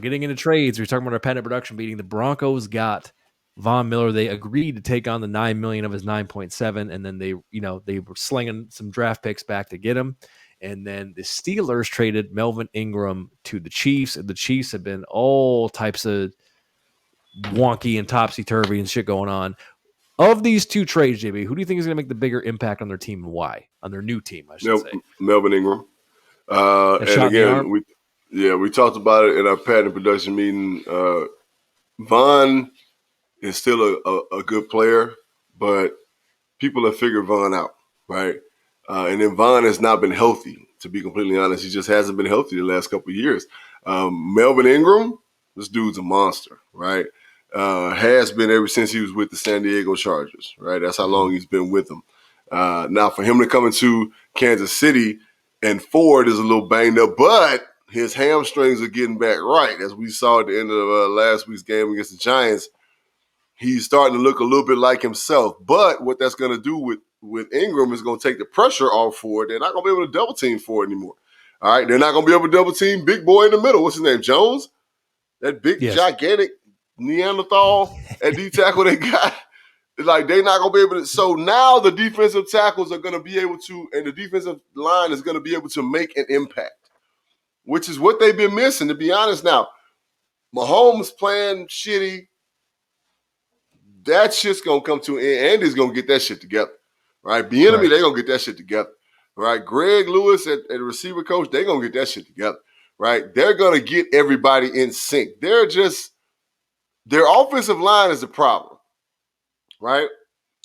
S1: getting into trades. We're talking about our patent production meeting. The Broncos got Von Miller. They agreed to take on the $9 million of his 9.7, and then they were slinging some draft picks back to get him. And then the Steelers traded Melvin Ingram to the Chiefs, and the Chiefs have been all types of wonky and topsy-turvy and shit going on. Of these two trades, JB, who do you think is going to make the bigger impact on their team and why? On their new team, I should say.
S2: Melvin Ingram. And again, we talked about it in our patent production meeting. Von is still a good player, but people have figured Von out, right? And then Von has not been healthy, to be completely honest. He just hasn't been healthy the last couple of years. Melvin Ingram, this dude's a monster, right? Has been ever since he was with the San Diego Chargers, right? That's how long he's been with them. Now, for him to come into Kansas City and Ford is a little banged up, but his hamstrings are getting back right. As we saw at the end of last week's game against the Giants, he's starting to look a little bit like himself. But what that's going to do with Ingram is going to take the pressure off Ford. They're not going to be able to double team Ford anymore. All right, they're not going to be able to double team big boy in the middle. What's his name? Jones? That big, gigantic Neanderthal at D tackle they got. Like, they're not going to be able to. So now the defensive tackles are going to be able to, and the defensive line is going to be able to make an impact, which is what they've been missing, to be honest. Now, Mahomes playing shitty, that shit's going to come to an end. Andy's going to get that shit together, right? Bieniemy, they're going to get that shit together, right? Greg Lewis at receiver coach, they're going to get that shit together, right? They're going to get everybody in sync. Their offensive line is the problem, right?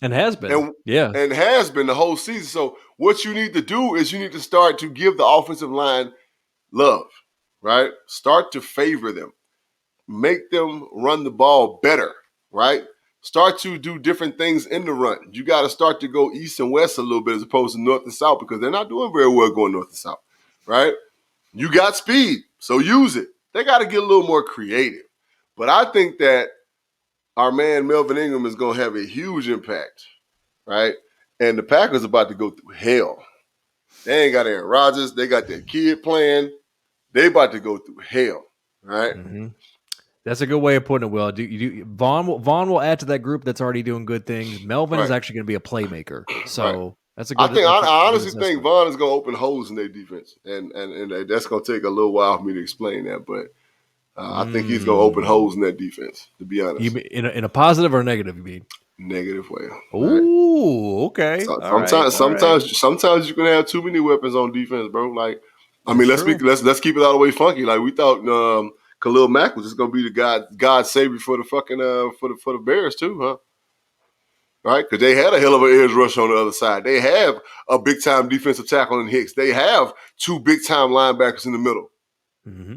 S1: And has been,
S2: and has been the whole season. So what you need to do is you need to start to give the offensive line love, right? Start to favor them. Make them run the ball better, right? Start to do different things in the run. You got to start to go east and west a little bit as opposed to north and south because they're not doing very well going north and south, right? You got speed, so use it. They got to get a little more creative. But I think that our man Melvin Ingram is going to have a huge impact, right? And the Packers are about to go through hell. They ain't got Aaron Rodgers. They got their kid playing. They about to go through hell, right?
S1: Mm-hmm. That's a good way of putting it, Will. Vaughn will add to that group that's already doing good things. Melvin is actually going to be a playmaker. So that's a good
S2: I honestly think Vaughn is going to open holes in their defense. And that's going to take a little while for me to explain that. But I think he's going to open holes in that defense, to be honest.
S1: You mean, in a positive or negative, you mean?
S2: Negative way.
S1: Ooh, okay.
S2: So, sometimes you can have too many weapons on defense, bro. Like, I mean, let's keep it all the way funky. Like, we thought Khalil Mack was just gonna be the God savior for the fucking for the Bears too, huh? Right? Because they had a hell of an edge rush on the other side. They have a big time defensive tackle in Hicks. They have two big time linebackers in the middle.
S1: Mm-hmm.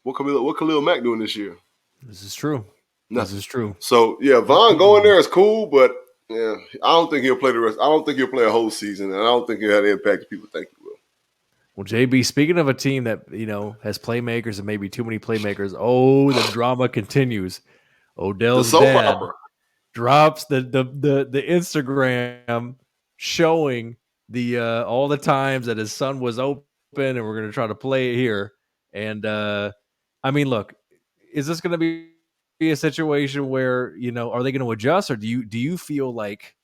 S2: What Khalil Mack doing this year?
S1: This is true. This is true.
S2: So yeah, Vaughn going there is cool, but yeah, I don't think he'll play the rest. I don't think he'll play a whole season, and I don't think he'll have the impact that people think he will.
S1: Well, JB, speaking of a team that has playmakers and maybe too many playmakers, the drama continues. Odell's dad drops the Instagram showing the all the times that his son was open, and we're going to try to play it here. And I mean, look, is this going to be a situation where are they going to adjust, or do you feel like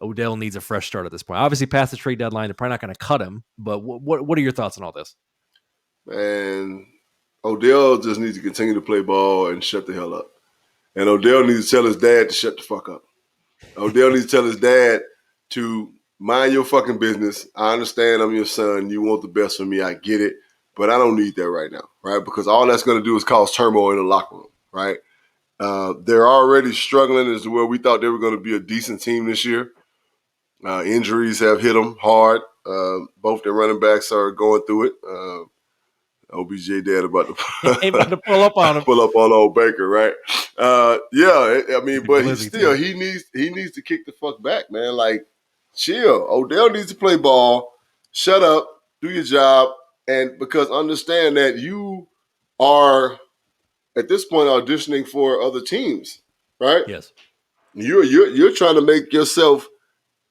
S1: Odell needs a fresh start at this point? Obviously, past the trade deadline, they're probably not going to cut him. But what are your thoughts on all this?
S2: Man, Odell just needs to continue to play ball and shut the hell up. And Odell needs to tell his dad to shut the fuck up. Odell needs to tell his dad to mind your fucking business. I understand I'm your son. You want the best for me. I get it. But I don't need that right now, right? Because all that's going to do is cause turmoil in the locker room, right? They're already struggling as to where we thought they were going to be a decent team this year. Injuries have hit them hard. Both their running backs are going through it. OBJ dad about to
S1: pull up on him.
S2: Pull up on old Baker, right? I mean, but he needs to kick the fuck back, man. Like, chill. Odell needs to play ball. Shut up. Do your job. And because understand that you are at this point auditioning for other teams, right?
S1: Yes.
S2: You're trying to make yourself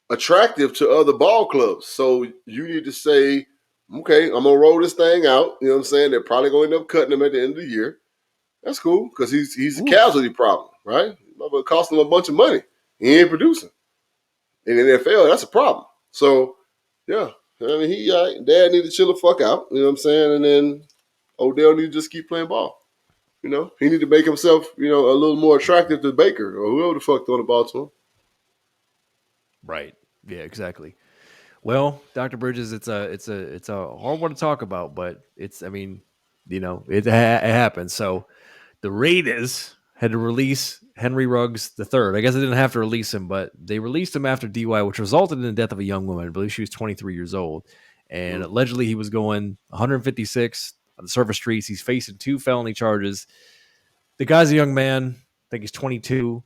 S2: attractive to other ball clubs. So you need to say, okay, I'm gonna roll this thing out. You know what I'm saying? They're probably gonna end up cutting him at the end of the year. That's cool because he's a casualty problem, right? It cost him a bunch of money. He ain't producing. In the NFL, that's a problem. So yeah, I mean, dad need to chill the fuck out. You know what I'm saying? And then Odell need to just keep playing ball. He need to make himself, a little more attractive to Baker or whoever the fuck throwing the ball to him.
S1: Right. Yeah, exactly. Well, Dr. Bridges, it's a hard one to talk about, but it happens. So the Raiders had to release Henry Ruggs III. I guess they didn't have to release him, but they released him after DUI, which resulted in the death of a young woman. I believe she was 23 years old. And allegedly he was going 156 on the surface streets. He's facing 2 felony charges. The guy's a young man. I think he's 22.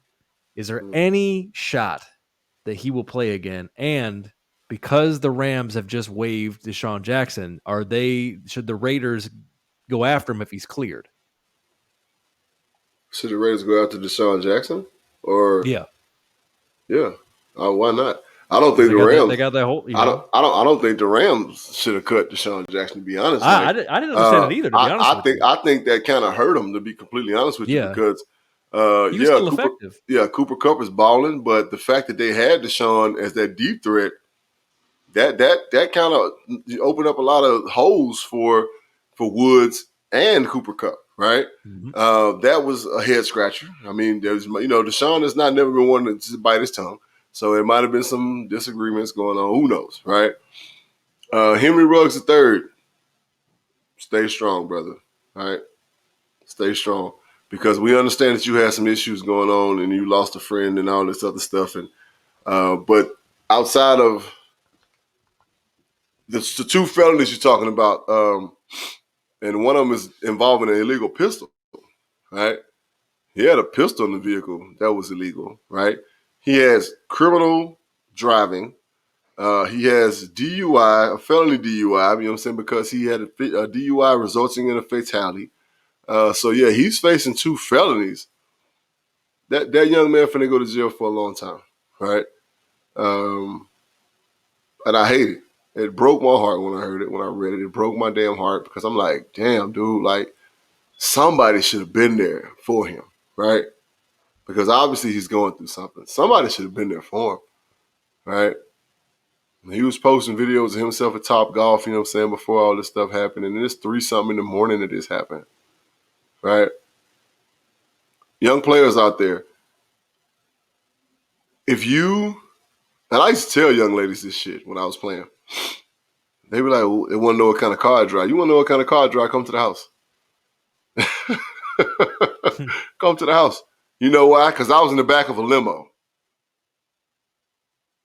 S1: Is there any shot that he will play again? And because the Rams have just waived Deshaun Jackson, should the Raiders go after him if he's cleared?
S2: Should the Raiders go after Deshaun Jackson? Or
S1: yeah.
S2: Why not? I don't think the Rams.
S1: They got that whole.
S2: I don't think the Rams should have cut Deshaun Jackson. To be honest,
S1: I didn't understand it either. To be honest,
S2: I think that kind of hurt him. To be completely honest with you, because
S1: he was still effective.
S2: Cooper Kupp is balling, but the fact that they had Deshaun as that deep threat, that kind of opened up a lot of holes for Woods and Cooper Kupp. Right, that was a head scratcher. I mean, there's Deshaun has never been one to bite his tongue, so it might have been some disagreements going on. Who knows, right? Henry Ruggs III, stay strong, brother. All right, stay strong, because we understand that you had some issues going on and you lost a friend and all this other stuff, and but outside of the 2 felonies you're talking about. And one of them is involving an illegal pistol, right? He had a pistol in the vehicle that was illegal, right? He has criminal driving. He has DUI, a felony DUI, you know what I'm saying, because he had a DUI resulting in a fatality. So, he's facing 2 felonies. That young man finna go to jail for a long time, right? And I hate it. It broke my heart when I heard it, when I read it. It broke my damn heart, because I'm like, damn, dude, like, somebody should have been there for him, right? Because obviously he's going through something. Somebody should have been there for him, right? He was posting videos of himself at Top Golf, you know what I'm saying, before all this stuff happened. And it's 3-something in the morning that this happened, right? Young players out there, and I used to tell young ladies this shit when I was playing. They be like, they want to know what kind of car I drive. You want to know what kind of car I drive? Come to the house. Come to the house. You know why? Because I was in the back of a limo.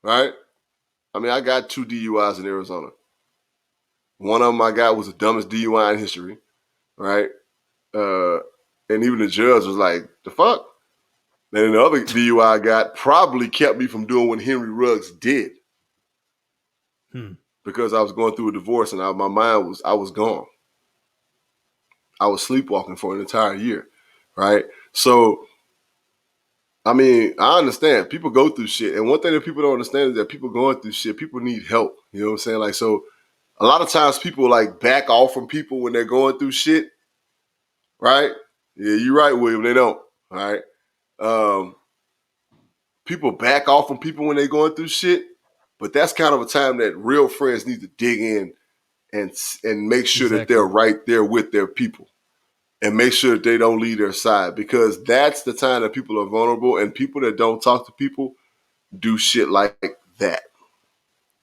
S2: Right? I mean, I got 2 DUIs in Arizona. One of them I got was the dumbest DUI in history. Right? And even the judge was like, the fuck? And the other DUI I got probably kept me from doing what Henry Ruggs did. Because I was going through a divorce and I was gone. I was sleepwalking for an entire year, right? So, I mean, I understand. People go through shit. And one thing that people don't understand is that people going through shit, people need help. You know what I'm saying? Like, so a lot of times people like back off from people when they're going through shit, right? Yeah, you're right, William. They don't, all right? People back off from people when they're going through shit. But that's kind of a time that real friends need to dig in and make sure that they're right there with their people and make sure that they don't leave their side, because that's the time that people are vulnerable, and people that don't talk to people do shit like that.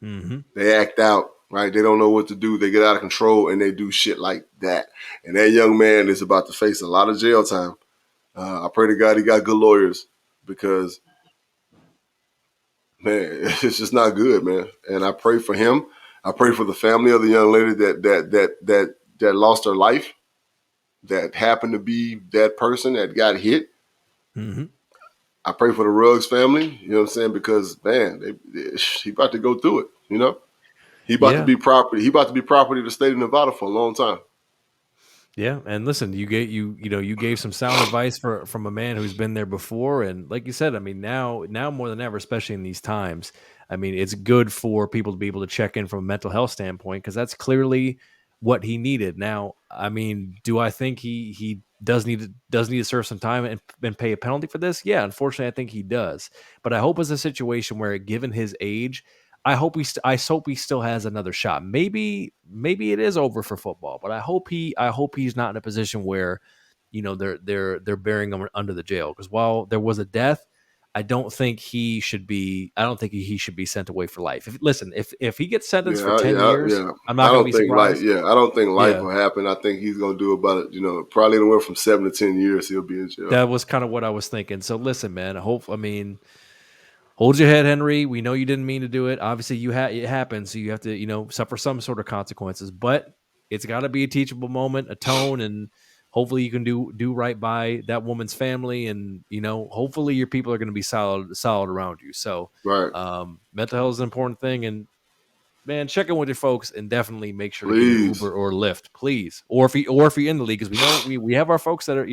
S2: They act out, right? They don't know what to do. They get out of control and they do shit like that. And that young man is about to face a lot of jail time. I pray to God he got good lawyers, because man, it's just not good, man. And I pray for him. I pray for the family of the young lady that lost her life, that happened to be that person that got hit. I pray for the Ruggs family, you know what I'm saying, because man, he about to go through it, you know. He about to be property. He about to be property of the state of Nevada for a long time.
S1: Yeah, and listen, you gave some sound advice from a man who's been there before, and like you said, I mean, now more than ever, especially in these times, I mean, it's good for people to be able to check in from a mental health standpoint, because that's clearly what he needed. Now, I mean, do I think he does need to serve some time and pay a penalty for this? Yeah, unfortunately, I think he does. But I hope it's a situation where, given his age, I hope he still has another shot. Maybe it is over for football, but I hope he's not in a position where, they're burying him under the jail. Because while there was a death, I don't think he should be sent away for life. If he gets sentenced for 10 years, I'm not going to be surprised.
S2: I don't think life will happen. I think he's going to do about it. Probably anywhere from 7 to 10 years he'll be in jail.
S1: That was kind of what I was thinking. So listen, man. Hold your head, Henry. We know you didn't mean to do it. Obviously, it happened, so you have to suffer some sort of consequences. But it's got to be a teachable moment, a tone, and hopefully you can do right by that woman's family, and hopefully your people are going to be solid around you. So, mental health is an important thing, and man, check in with your folks and definitely make sure to get an Uber or Lyft, please. Or if you're in the league, because we know we have our folks that are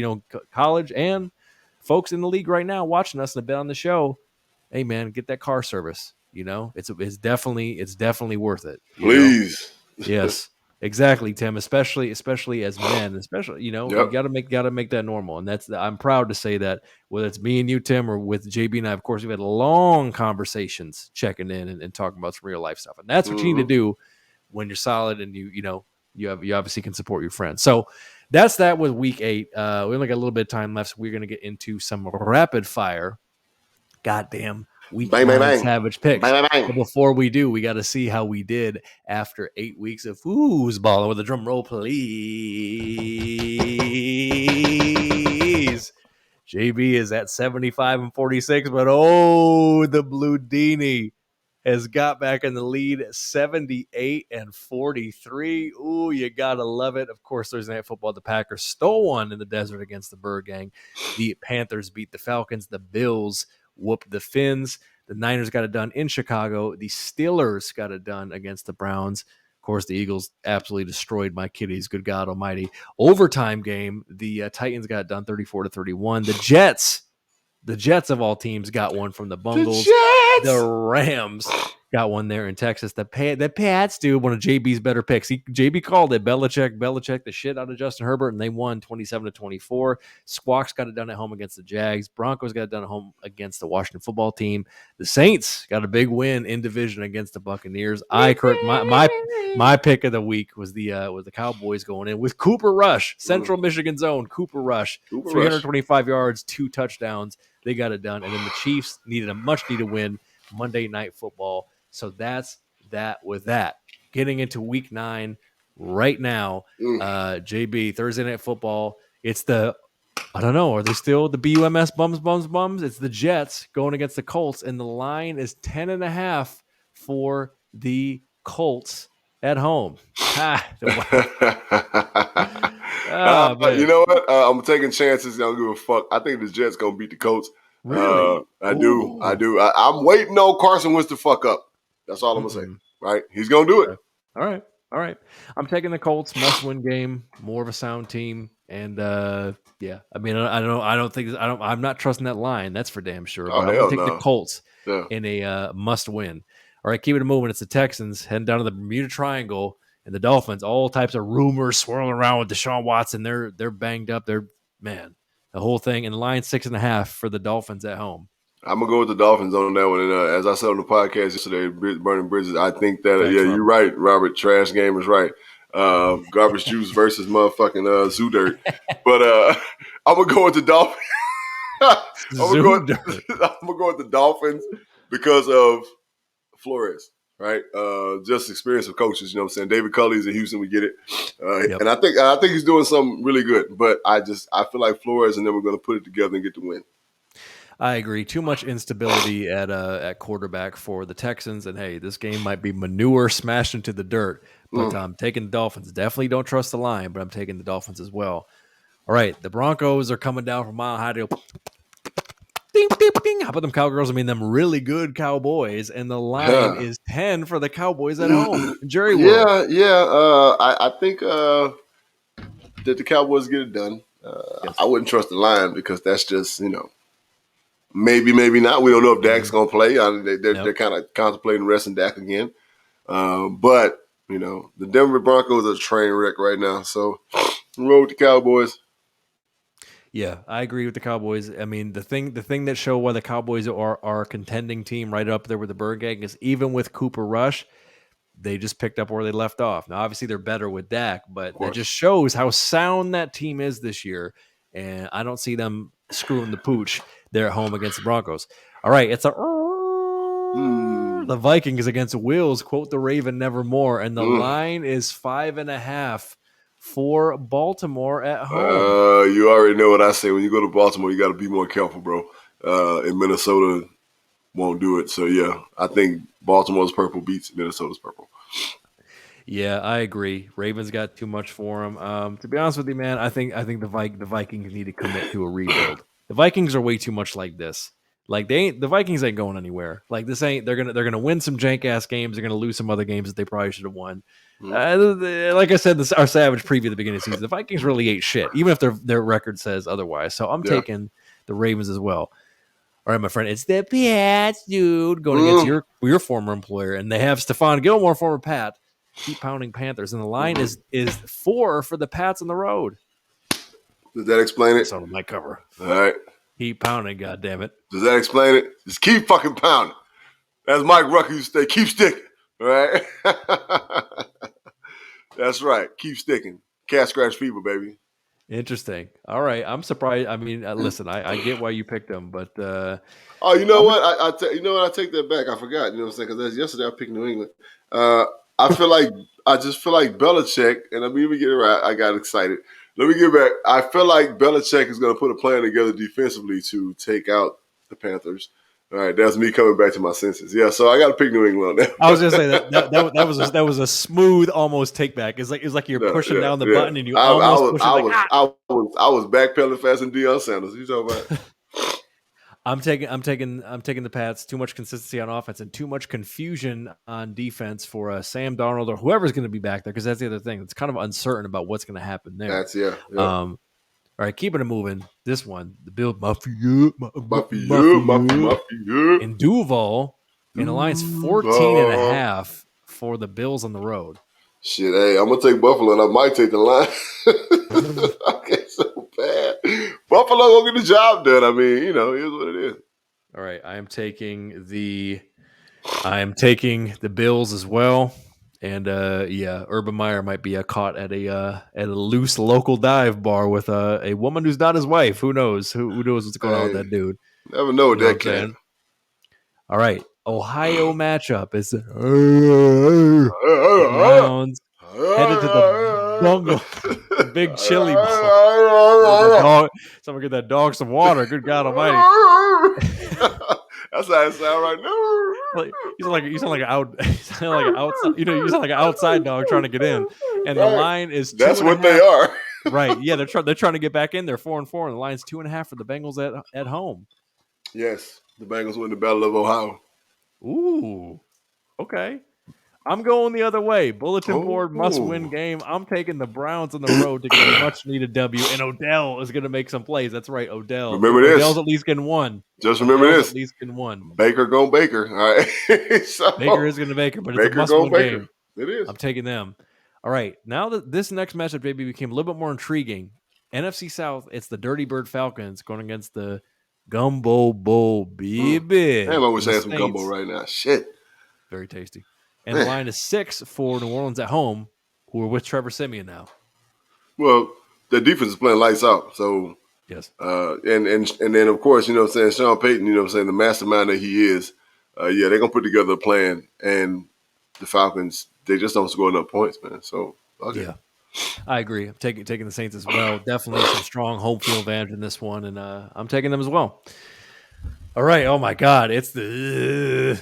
S1: college and folks in the league right now watching us and have been on the show. Hey man, get that car service. It's definitely worth it.
S2: Please.
S1: Yes, exactly, Tim. Especially as men, you gotta make that normal. And I'm proud to say that whether it's me and you, Tim, or with JB and I, of course, we've had long conversations checking in and talking about some real life stuff. And that's what you need to do when you're solid and you obviously can support your friends. So that's that with week 8. We only got a little bit of time left, so we're gonna get into some rapid fire. Goddamn week 9 Savage picks. But before we do, we got to see how we did after 8 weeks of foosballing. With a drum roll, please. JB is at 75-46, but the Blue Dini has got back in the lead at 78-43. Ooh, you gotta love it. Of course, Thursday Night Football, the Packers stole one in the desert against the Birdgang. The Panthers beat the Falcons. The Bills whooped the Finns. The Niners got it done in Chicago. The Steelers got it done against the Browns. Of course, the Eagles absolutely destroyed my kitties. Good God almighty. Overtime game, the Titans got it done 34-31. The Jets of all teams got one from the Bungles. The Rams got one there in Texas. The Pats, dude, one of JB's better picks. JB called it. Belichick the shit out of Justin Herbert, and they won 27-24. Squawks got it done at home against the Jags. Broncos got it done at home against the Washington football team. The Saints got a big win in division against the Buccaneers. My pick of the week was the Cowboys going in with Cooper Rush, Central Michigan's own Cooper Rush, 325 yards, 2 touchdowns. They got it done. And then the Chiefs needed a much-needed win, Monday Night Football. So that's that with that. Getting into week 9 right now, JB, Thursday Night Football. It's I don't know, are they still the BUMS bums? It's the Jets going against the Colts, and the line is 10.5 for the Colts at home.
S2: You know what? I'm taking chances. I don't give a fuck. I think the Jets gonna beat the Colts.
S1: Really?
S2: I do. I'm waiting on Carson Wentz to fuck up. That's all I'm gonna say. Right? He's gonna do it.
S1: All right. I'm taking the Colts. Must-win game. More of a sound team. And I'm not trusting that line. That's for damn sure. But I'm gonna take the Colts in a must-win. All right, keep it moving. It's the Texans heading down to the Bermuda Triangle, and the Dolphins. All types of rumors swirling around with Deshaun Watson. They're banged up. The whole thing. And the line 6.5 for the Dolphins at home.
S2: I'm gonna go with the Dolphins on that one. And as I said on the podcast yesterday, Burning Bridges, I think that you're right, Robert. Trash game is right. Garbage juice versus motherfucking zoo dirt. But I'm gonna go with the Dolphins. I'm gonna go with the Dolphins because of Flores, right? Just experience of coaches, you know what I'm saying? David Culley's in Houston, we get it. And I think he's doing something really good. But I feel like Flores and then we're gonna put it together and get the win.
S1: I agree. Too much instability at quarterback for the Texans. And hey, this game might be manure smashed into the dirt. But I'm taking the Dolphins. Definitely don't trust the line, but I'm taking the Dolphins as well. All right, the Broncos are coming down from Mile High to go ding, ding, ding. How about them Cowgirls? I mean, them really good Cowboys. And the line is 10 for the Cowboys at home. Jerry World.
S2: I think that the Cowboys get it done. Yes. I wouldn't trust the line because that's just, maybe not. We don't know if Dak's going to play. They're kind of contemplating resting Dak again. But, the Denver Broncos are a train wreck right now. So, roll with the Cowboys.
S1: Yeah, I agree with the Cowboys. I mean, the thing that show why the Cowboys are a contending team right up there with the Birdgang is even with Cooper Rush, they just picked up where they left off. Now, obviously, they're better with Dak, but that just shows how sound that team is this year. And I don't see them screwing the pooch there at home against the Broncos. All right, it's the Vikings against Wills. Quote the Raven nevermore, and the line is 5.5 for Baltimore at home.
S2: You already know what I say. When you go to Baltimore, you got to be more careful, bro. And Minnesota won't do it. So yeah, I think Baltimore's purple beats Minnesota's purple.
S1: Yeah, I agree. Ravens got too much for them. To be honest with you, man, I think the Vikings need to commit to a rebuild. The Vikings are way too much like this. Like the Vikings ain't going anywhere. Like this ain't. They're gonna win some jank ass games. They're gonna lose some other games that they probably should have won. Like I said, our Savage preview at the beginning of the season, the Vikings really ain't shit, even if their record says otherwise. So I'm taking the Ravens as well. All right, my friend, it's the Pats, dude, going against your former employer, and they have Stephon Gilmore, former Pat. Keep pounding Panthers, and the line is 4 for the Pats on the road.
S2: Does that explain it?
S1: It's on my cover.
S2: All right.
S1: Keep pounding, goddammit.
S2: Does that explain it? Just keep fucking pounding. As Mike Rucker used to say, keep sticking. All right? That's right. Keep sticking. Cat scratch fever, baby.
S1: Interesting. All right. I'm surprised. I mean, listen, I get why you picked them, but
S2: oh, you know what? I take that back. I forgot. You know what I'm saying? Because yesterday I picked New England. I just feel like Belichick, and let me get it right. I got excited. Let me get back. I feel like Belichick is going to put a plan together defensively to take out the Panthers. All right, that's me coming back to my senses. Yeah, so I got to pick New England on that.
S1: I was going to say that was a smooth almost take back. It's like you're pushing down the button and you
S2: I
S1: was
S2: backpedaling fast than Deion Sanders. You talking about?
S1: I'm taking the Pats. Too much consistency on offense and too much confusion on defense for Sam Darnold or whoever's going to be back there, because that's the other thing. It's kind of uncertain about what's going to happen there.
S2: That's yeah.
S1: All right, keeping it moving. This one, the Bill Mafia in Duval, and the line's 14.5 for the Bills on the road.
S2: Shit, hey, I'm gonna take Buffalo, and I might take the line. Okay, so bad. Buffalo gonna get the job done. I mean, it is what it is.
S1: All right, I am taking the Bills as well. And Urban Meyer might be caught at a loose local dive bar with a woman who's not his wife. Who knows? Who knows what's going on with that dude?
S2: Never know what that can.
S1: All right, Ohio matchup is the Browns headed to the Bungle, the big chili ball. Someone get that dog some water. Good God Almighty!
S2: That's how it sounds right now.
S1: You sound like an outside. You sound like an outside dog trying to get in, and the line is 2.5.
S2: That's what they are.
S1: Right? Yeah, they're trying to get back in. They're 4-4, and the line's 2.5 for the Bengals at home.
S2: Yes, the Bengals win the Battle of Ohio.
S1: Ooh, okay. I'm going the other way. Bulletin board must-win game. I'm taking the Browns on the road to get a much-needed W, and Odell is going to make some plays. That's right, Odell.
S2: Remember this.
S1: Odell's at least getting one.
S2: Just remember
S1: Odell's
S2: this.
S1: At least getting one.
S2: Baker going Baker. All right.
S1: Baker is going to Baker, but it's a must-win game.
S2: It is.
S1: I'm taking them. All right. Now that this next matchup, baby, became a little bit more intriguing. NFC South, it's the Dirty Bird Falcons going against the Gumbo Bowl, baby.
S2: Damn, I wish I had some gumbo right now. Shit.
S1: Very tasty. And the line is 6 for New Orleans at home, who are with Trevor Siemian now.
S2: Well, the defense is playing lights out. So,
S1: yes.
S2: And then, of course, Sean Payton, the mastermind that he is, they're going to put together a plan. And the Falcons, they just don't score enough points, man. So, okay.
S1: Yeah. I agree. I'm taking the Saints as well. Definitely some strong home field advantage in this one, and I'm taking them as well. All right. Oh, my God. It's the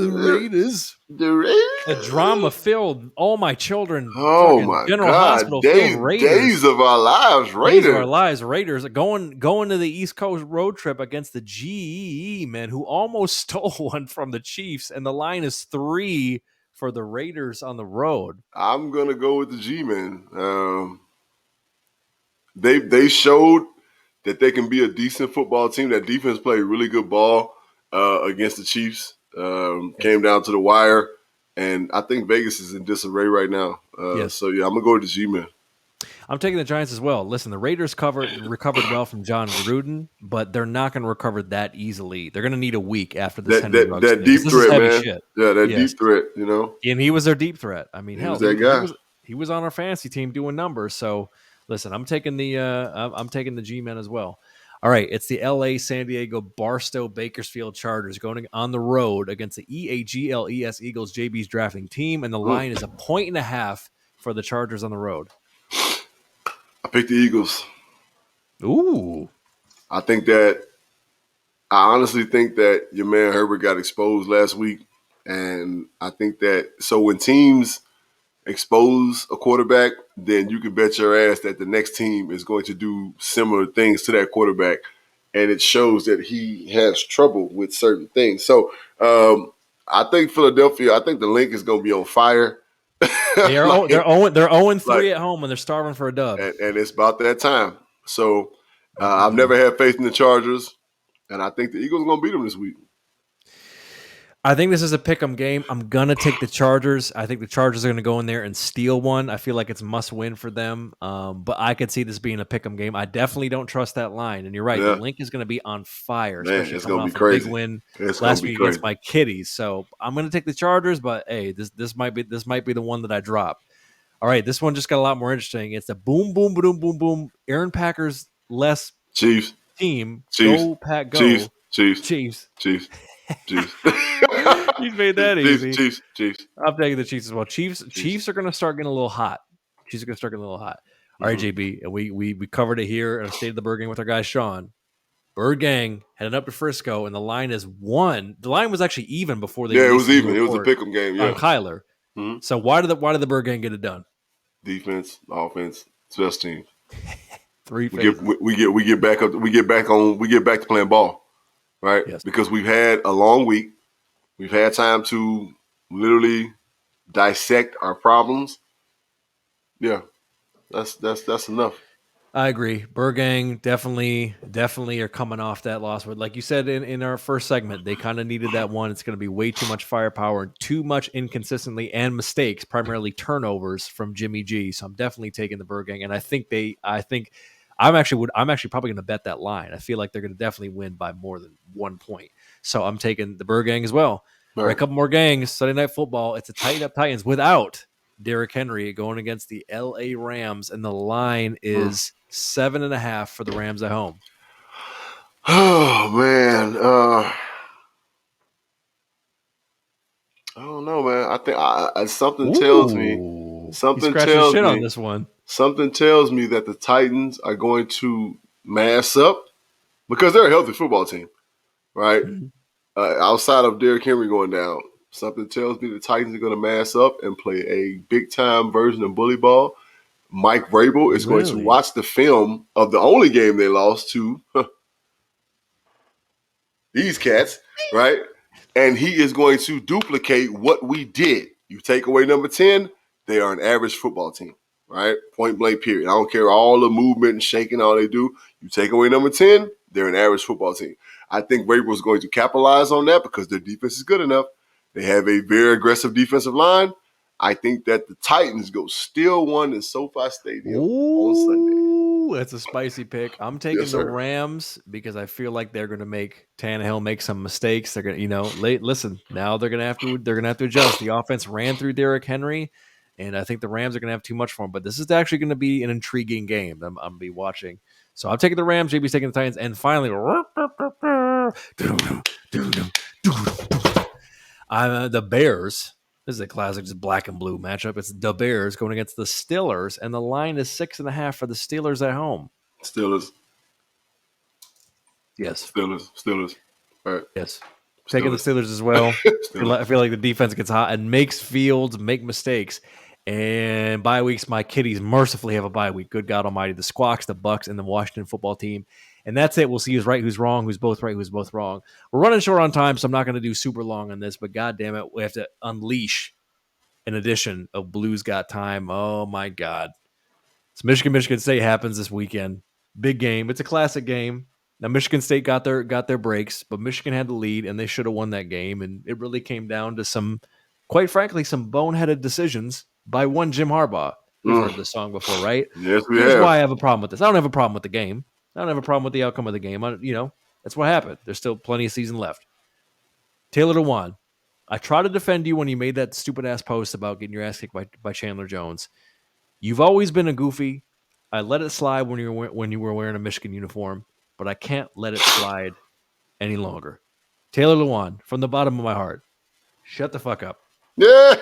S1: Raiders.
S2: The Raiders.
S1: A drama-filled, all my children.
S2: Oh my
S1: General
S2: God!
S1: Hospital Raiders.
S2: Days of our lives, Raiders.
S1: Days of our lives, Raiders. Going to the East Coast road trip against the GE men, who almost stole one from the Chiefs, and the line is 3 for the Raiders on the road.
S2: I'm gonna go with the G-men. They showed that they can be a decent football team. That defense played really good ball against the Chiefs. Came down to the wire, and I think Vegas is in disarray right now. So, yeah, I'm going to go with the G-Men.
S1: I'm taking the Giants as well. Listen, the Raiders recovered well from John Gruden, but they're not going to recover that easily. They're going to need a week after this.
S2: That deep threat, man.
S1: Shit.
S2: Yeah, deep threat,
S1: And he was their deep threat. I mean,
S2: he was that guy.
S1: He was on our fantasy team doing numbers, so Listen, I'm taking the G-men as well. All right, it's the LA San Diego Barstow Bakersfield Chargers going on the road against the EAGLES Eagles. JB's drafting team, and the line is 1.5 for the Chargers on the road.
S2: I picked the Eagles.
S1: Ooh.
S2: I honestly think that your man Herbert got exposed last week, and I think that when teams expose a quarterback, then you can bet your ass that the next team is going to do similar things to that quarterback, and it shows that he has trouble with certain things. So I think Philadelphia. I think the link is going to be on fire.
S1: They're 0-3 at home, and they're starving for a dub,
S2: and it's about that time. So I've never had faith in the Chargers, and I think the Eagles are going to beat them this week.
S1: I think this is a pick'em game. I'm going to take the Chargers. I think the Chargers are going to go in there and steal one. I feel like it's must win for them. But I could see this being a pick'em game. I definitely don't trust that line. And you're right. The link is going to be on fire.
S2: Man,
S1: especially
S2: it's going to be
S1: crazy.
S2: Big
S1: win last week against my Kitties. So I'm going to take the Chargers, but hey, this might be the one that I drop. All right, this one just got a lot more interesting. It's a boom, boom, boom, boom, boom. Aaron Packers less
S2: Chiefs
S1: team.
S2: Chiefs.
S1: Go Pack, go.
S2: Chiefs.
S1: You made that easy.
S2: Chiefs.
S1: I'm taking the Chiefs as well. Chiefs are going to start getting a little hot. All right, JB, and we covered it here at State of the Birdgang with our guy Sean. Birdgang headed up to Frisco, and the line is 1. The line was actually even before they.
S2: Yeah, it was even. It was a pick'em game. Yeah,
S1: Kyler. Mm-hmm. So why did the Birdgang get it done?
S2: Defense, offense, special teams.
S1: 3
S2: phases. We get back to playing ball, right?
S1: Yes.
S2: Because we've had a long week. We've had time to literally dissect our problems. Yeah, that's enough.
S1: I agree. Birdgang definitely are coming off that loss. But like you said in our first segment, they kind of needed that one. It's going to be way too much firepower and too much inconsistently and mistakes, primarily turnovers from Jimmy G. So I'm definitely taking the Birdgang, and I think I'm actually probably going to bet that line. I feel like they're going to definitely win by more than 1 point. So I'm taking the Birdgang as well. All right, a couple more gangs. Sunday Night Football. It's a tighten up Titans without Derrick Henry going against the LA Rams, and the line is 7.5 for the Rams at home.
S2: Oh man, I don't know, man. I think something tells me
S1: on this one.
S2: Something tells me that the Titans are going to mass up because they're a healthy football team, right? Mm-hmm. Outside of Derrick Henry going down, something tells me the Titans are going to mass up and play a big-time version of bully ball. Mike Vrabel is going to watch the film of the only game they lost to these cats, right? And he is going to duplicate what we did. You take away number 10, they are an average football team, right? Point blank, period. I don't care all the movement and shaking, all they do. You take away number 10, they're an average football team. I think Vrabel is going to capitalize on that because their defense is good enough. They have a very aggressive defensive line. I think that the Titans go steal one in SoFi Stadium on Sunday.
S1: That's a spicy pick. I'm taking the Rams because I feel like they're going to make Tannehill make some mistakes. They're going to, listen, now they're going to have to adjust. The offense ran through Derrick Henry, and I think the Rams are going to have too much for him. But this is actually going to be an intriguing game. I'm going to be watching. So I'm taking the Rams. JB's taking the Titans, and finally, the Bears. This is a classic, just black and blue matchup. It's the Bears going against the Steelers, and the line is 6.5 for the Steelers at home.
S2: Steelers.
S1: Yes.
S2: Steelers. All right.
S1: Yes. Taking the Steelers as well. I feel like the defense gets hot and makes Fields make mistakes. And bye weeks, my Kitties mercifully have a bye week. Good God Almighty. The Squawks, the Bucks, and the Washington football team. And that's it. We'll see who's right, who's wrong, who's both right, who's both wrong. We're running short on time, so I'm not going to do super long on this. But God damn it, we have to unleash an edition of Blues Got Time. Oh, my God. So Michigan State happens this weekend. Big game. It's a classic game. Now, Michigan State got their breaks, but Michigan had the lead, and they should have won that game. And it really came down to some, quite frankly, some boneheaded decisions by one Jim Harbaugh. We've heard this song before, right?
S2: Yes, we
S1: Here's
S2: have.
S1: why I have a problem with this. I don't have a problem with the game. I don't have a problem with the outcome of the game. That's what happened. There's still plenty of season left. Taylor Lewan, I tried to defend you when you made that stupid-ass post about getting your ass kicked by Chandler Jones. You've always been a goofy. I let it slide when you were wearing a Michigan uniform, but I can't let it slide any longer. Taylor Lewan, from the bottom of my heart, shut the fuck up.
S2: Yeah.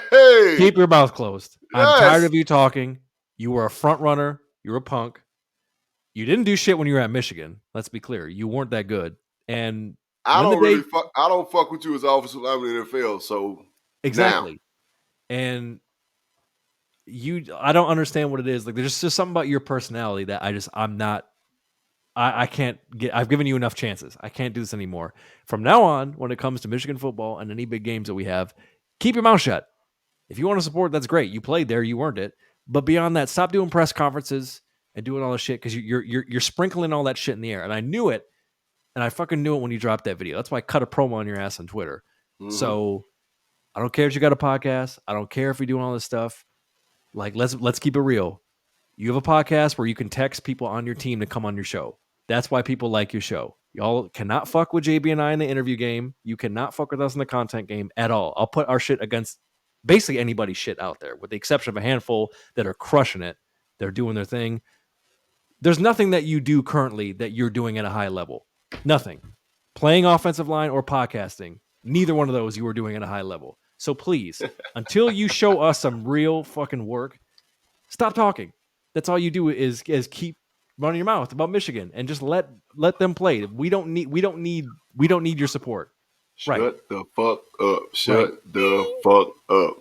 S1: Keep your mouth closed.
S2: Yes.
S1: I'm tired of you talking. You were a front runner. You're a punk. You didn't do shit when you were at Michigan. Let's be clear. You weren't that good. And
S2: I don't fuck with you as offensive lineman in the NFL. So
S1: exactly. Now. And I don't understand what it is. Like, there's just something about your personality that I can't get. I've given you enough chances. I can't do this anymore. From now on, when it comes to Michigan football and any big games that we have, keep your mouth shut. If you want to support, that's great. You played there, you earned it. But beyond that, stop doing press conferences and doing all this shit because you're sprinkling all that shit in the air. And I knew it, and I fucking knew it when you dropped that video. That's why I cut a promo on your ass on Twitter. Mm-hmm. So I don't care if you got a podcast. I don't care if you're doing all this stuff. Like, let's keep it real. You have a podcast where you can text people on your team to come on your show. That's why people like your show. Y'all cannot fuck with JB and I in the interview game. You cannot fuck with us in the content game at all. I'll put our shit against basically anybody's shit out there, with the exception of a handful that are crushing it. They're doing their thing. There's nothing that you do currently that you're doing at a high level. Nothing. Playing offensive line or podcasting, neither one of those you were doing at a high level. So please, until you show us some real fucking work, stop talking. That's all you do is keep running your mouth about Michigan and just let them play. We don't need your support.
S2: Shut the fuck up. Shut the fuck up.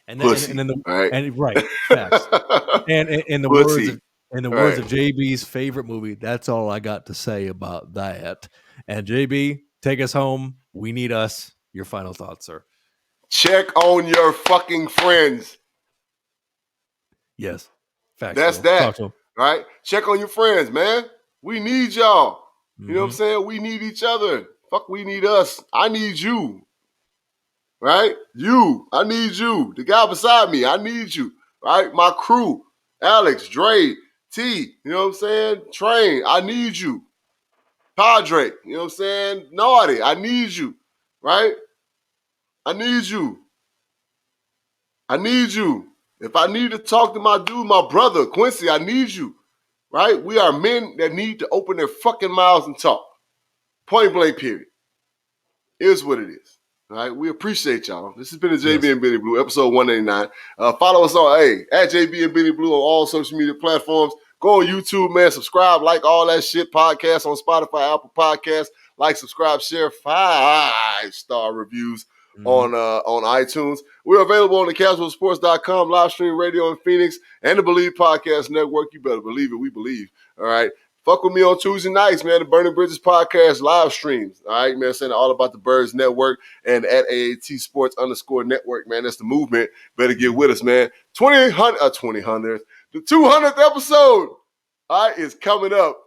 S1: And then, facts. And in the words of JB's favorite movie, that's all I got to say about that. And JB, take us home. We need us. Your final thoughts, sir.
S2: Check on your fucking friends.
S1: Yes. Facts.
S2: That's that. Right? Check on your friends, man. We need y'all. Mm-hmm. You know what I'm saying? We need each other. Fuck, we need us. I need you. Right? You. I need you. The guy beside me, I need you. Right? My crew. Alex, Dre, T. You know what I'm saying? Train. I need you. Padre. You know what I'm saying? Naughty. I need you. Right? I need you. I need you. If I need to talk to my dude, my brother, Quincy, I need you. Right? We are men that need to open their fucking mouths and talk. Point blank, period. Here's what it is. All right? We appreciate y'all. This has been the JB and Benny Blue, episode 189. Follow us on at JB and Benny Blue on all social media platforms. Go on YouTube, man. Subscribe, like all that shit. Podcast on Spotify, Apple Podcasts. Like, subscribe, share, 5-star reviews on iTunes. We're available on the casualsports.com, live stream radio in Phoenix, and the Believe Podcast Network. You better believe it. We believe. All right. Fuck with me on Tuesday nights, man. The Burning Bridges Podcast live streams. All right, man. Saying all about the Birds Network and at AAT Sports _network, man. That's the movement. Better get with us, man. The 200th episode, all right, is coming up.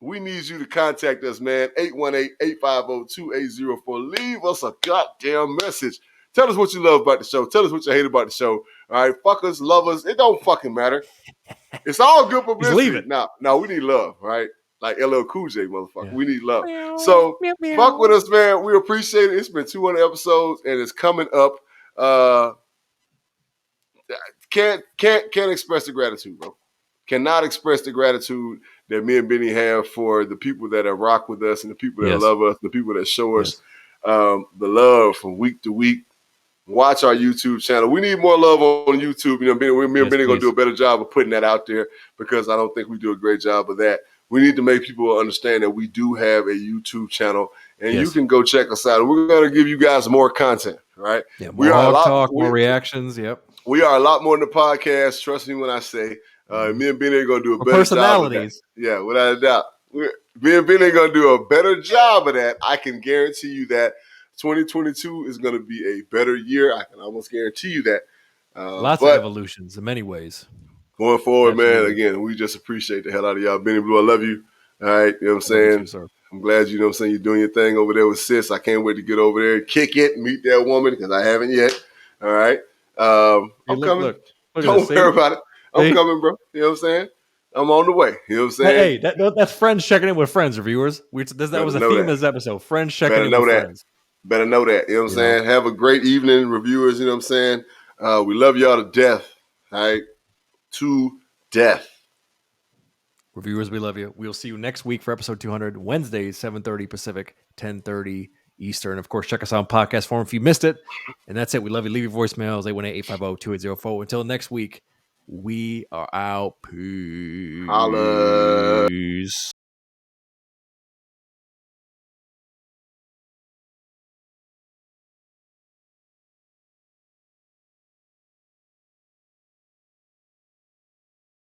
S2: We need you to contact us, man. 818-850-2804. Leave us a goddamn message. Tell us what you love about the show. Tell us what you hate about the show. All right, fuck us, love us. It don't fucking matter. It's all good publicity. Now, we need love, right? Like LL Cool J, motherfucker. Yeah. We need love. So, fuck with us, man. We appreciate it. It's been 200 episodes, and it's coming up. Can't express the gratitude, bro. Cannot express the gratitude that me and Benny have for the people that have rocked with us and the people that love us, the people that show us the love from week to week. Watch our YouTube channel. We need more love on YouTube. You know, me and Benny are going to do a better job of putting that out there because I don't think we do a great job of that. We need to make people understand that we do have a YouTube channel, and you can go check us out. We're going to give you guys more content, right?
S1: Yeah, more more reactions. Yep.
S2: We are a lot more than the podcast. Trust me when I say. Me and Benny are going to do a better job of that. Yeah, without a doubt. Me and Benny are going to do a better job of that. I can guarantee you that 2022 is going to be a better year. I can almost guarantee you that.
S1: Lots of evolutions in many ways.
S2: Going forward, man, again, we just appreciate the hell out of y'all. Benny Blue, I love you. All right, you know what I'm saying?
S1: Too,
S2: I'm glad, you know what I'm saying, you're doing your thing over there with Sis. I can't wait to get over there and kick it, meet that woman, because I haven't yet. All right? I'm coming.
S1: Look
S2: Don't worry about it. I'm coming, bro. You know what I'm saying? I'm on the way. You know what I'm saying?
S1: Hey, that's friends checking in with friends, reviewers. That was a theme of this episode. Friends checking in with friends.
S2: Better know that. You know what I'm saying? Have a great evening, reviewers. You know what I'm saying? We love y'all to death. All right? To death.
S1: Reviewers, we love you. We'll see you next week for episode 200, Wednesdays, 7:30 Pacific, 10:30 Eastern. Of course, check us out on podcast form if you missed it. And that's it. We love you. Leave your voicemails, 818-850-2804. Until next week, we are out. Peace.
S2: Holla.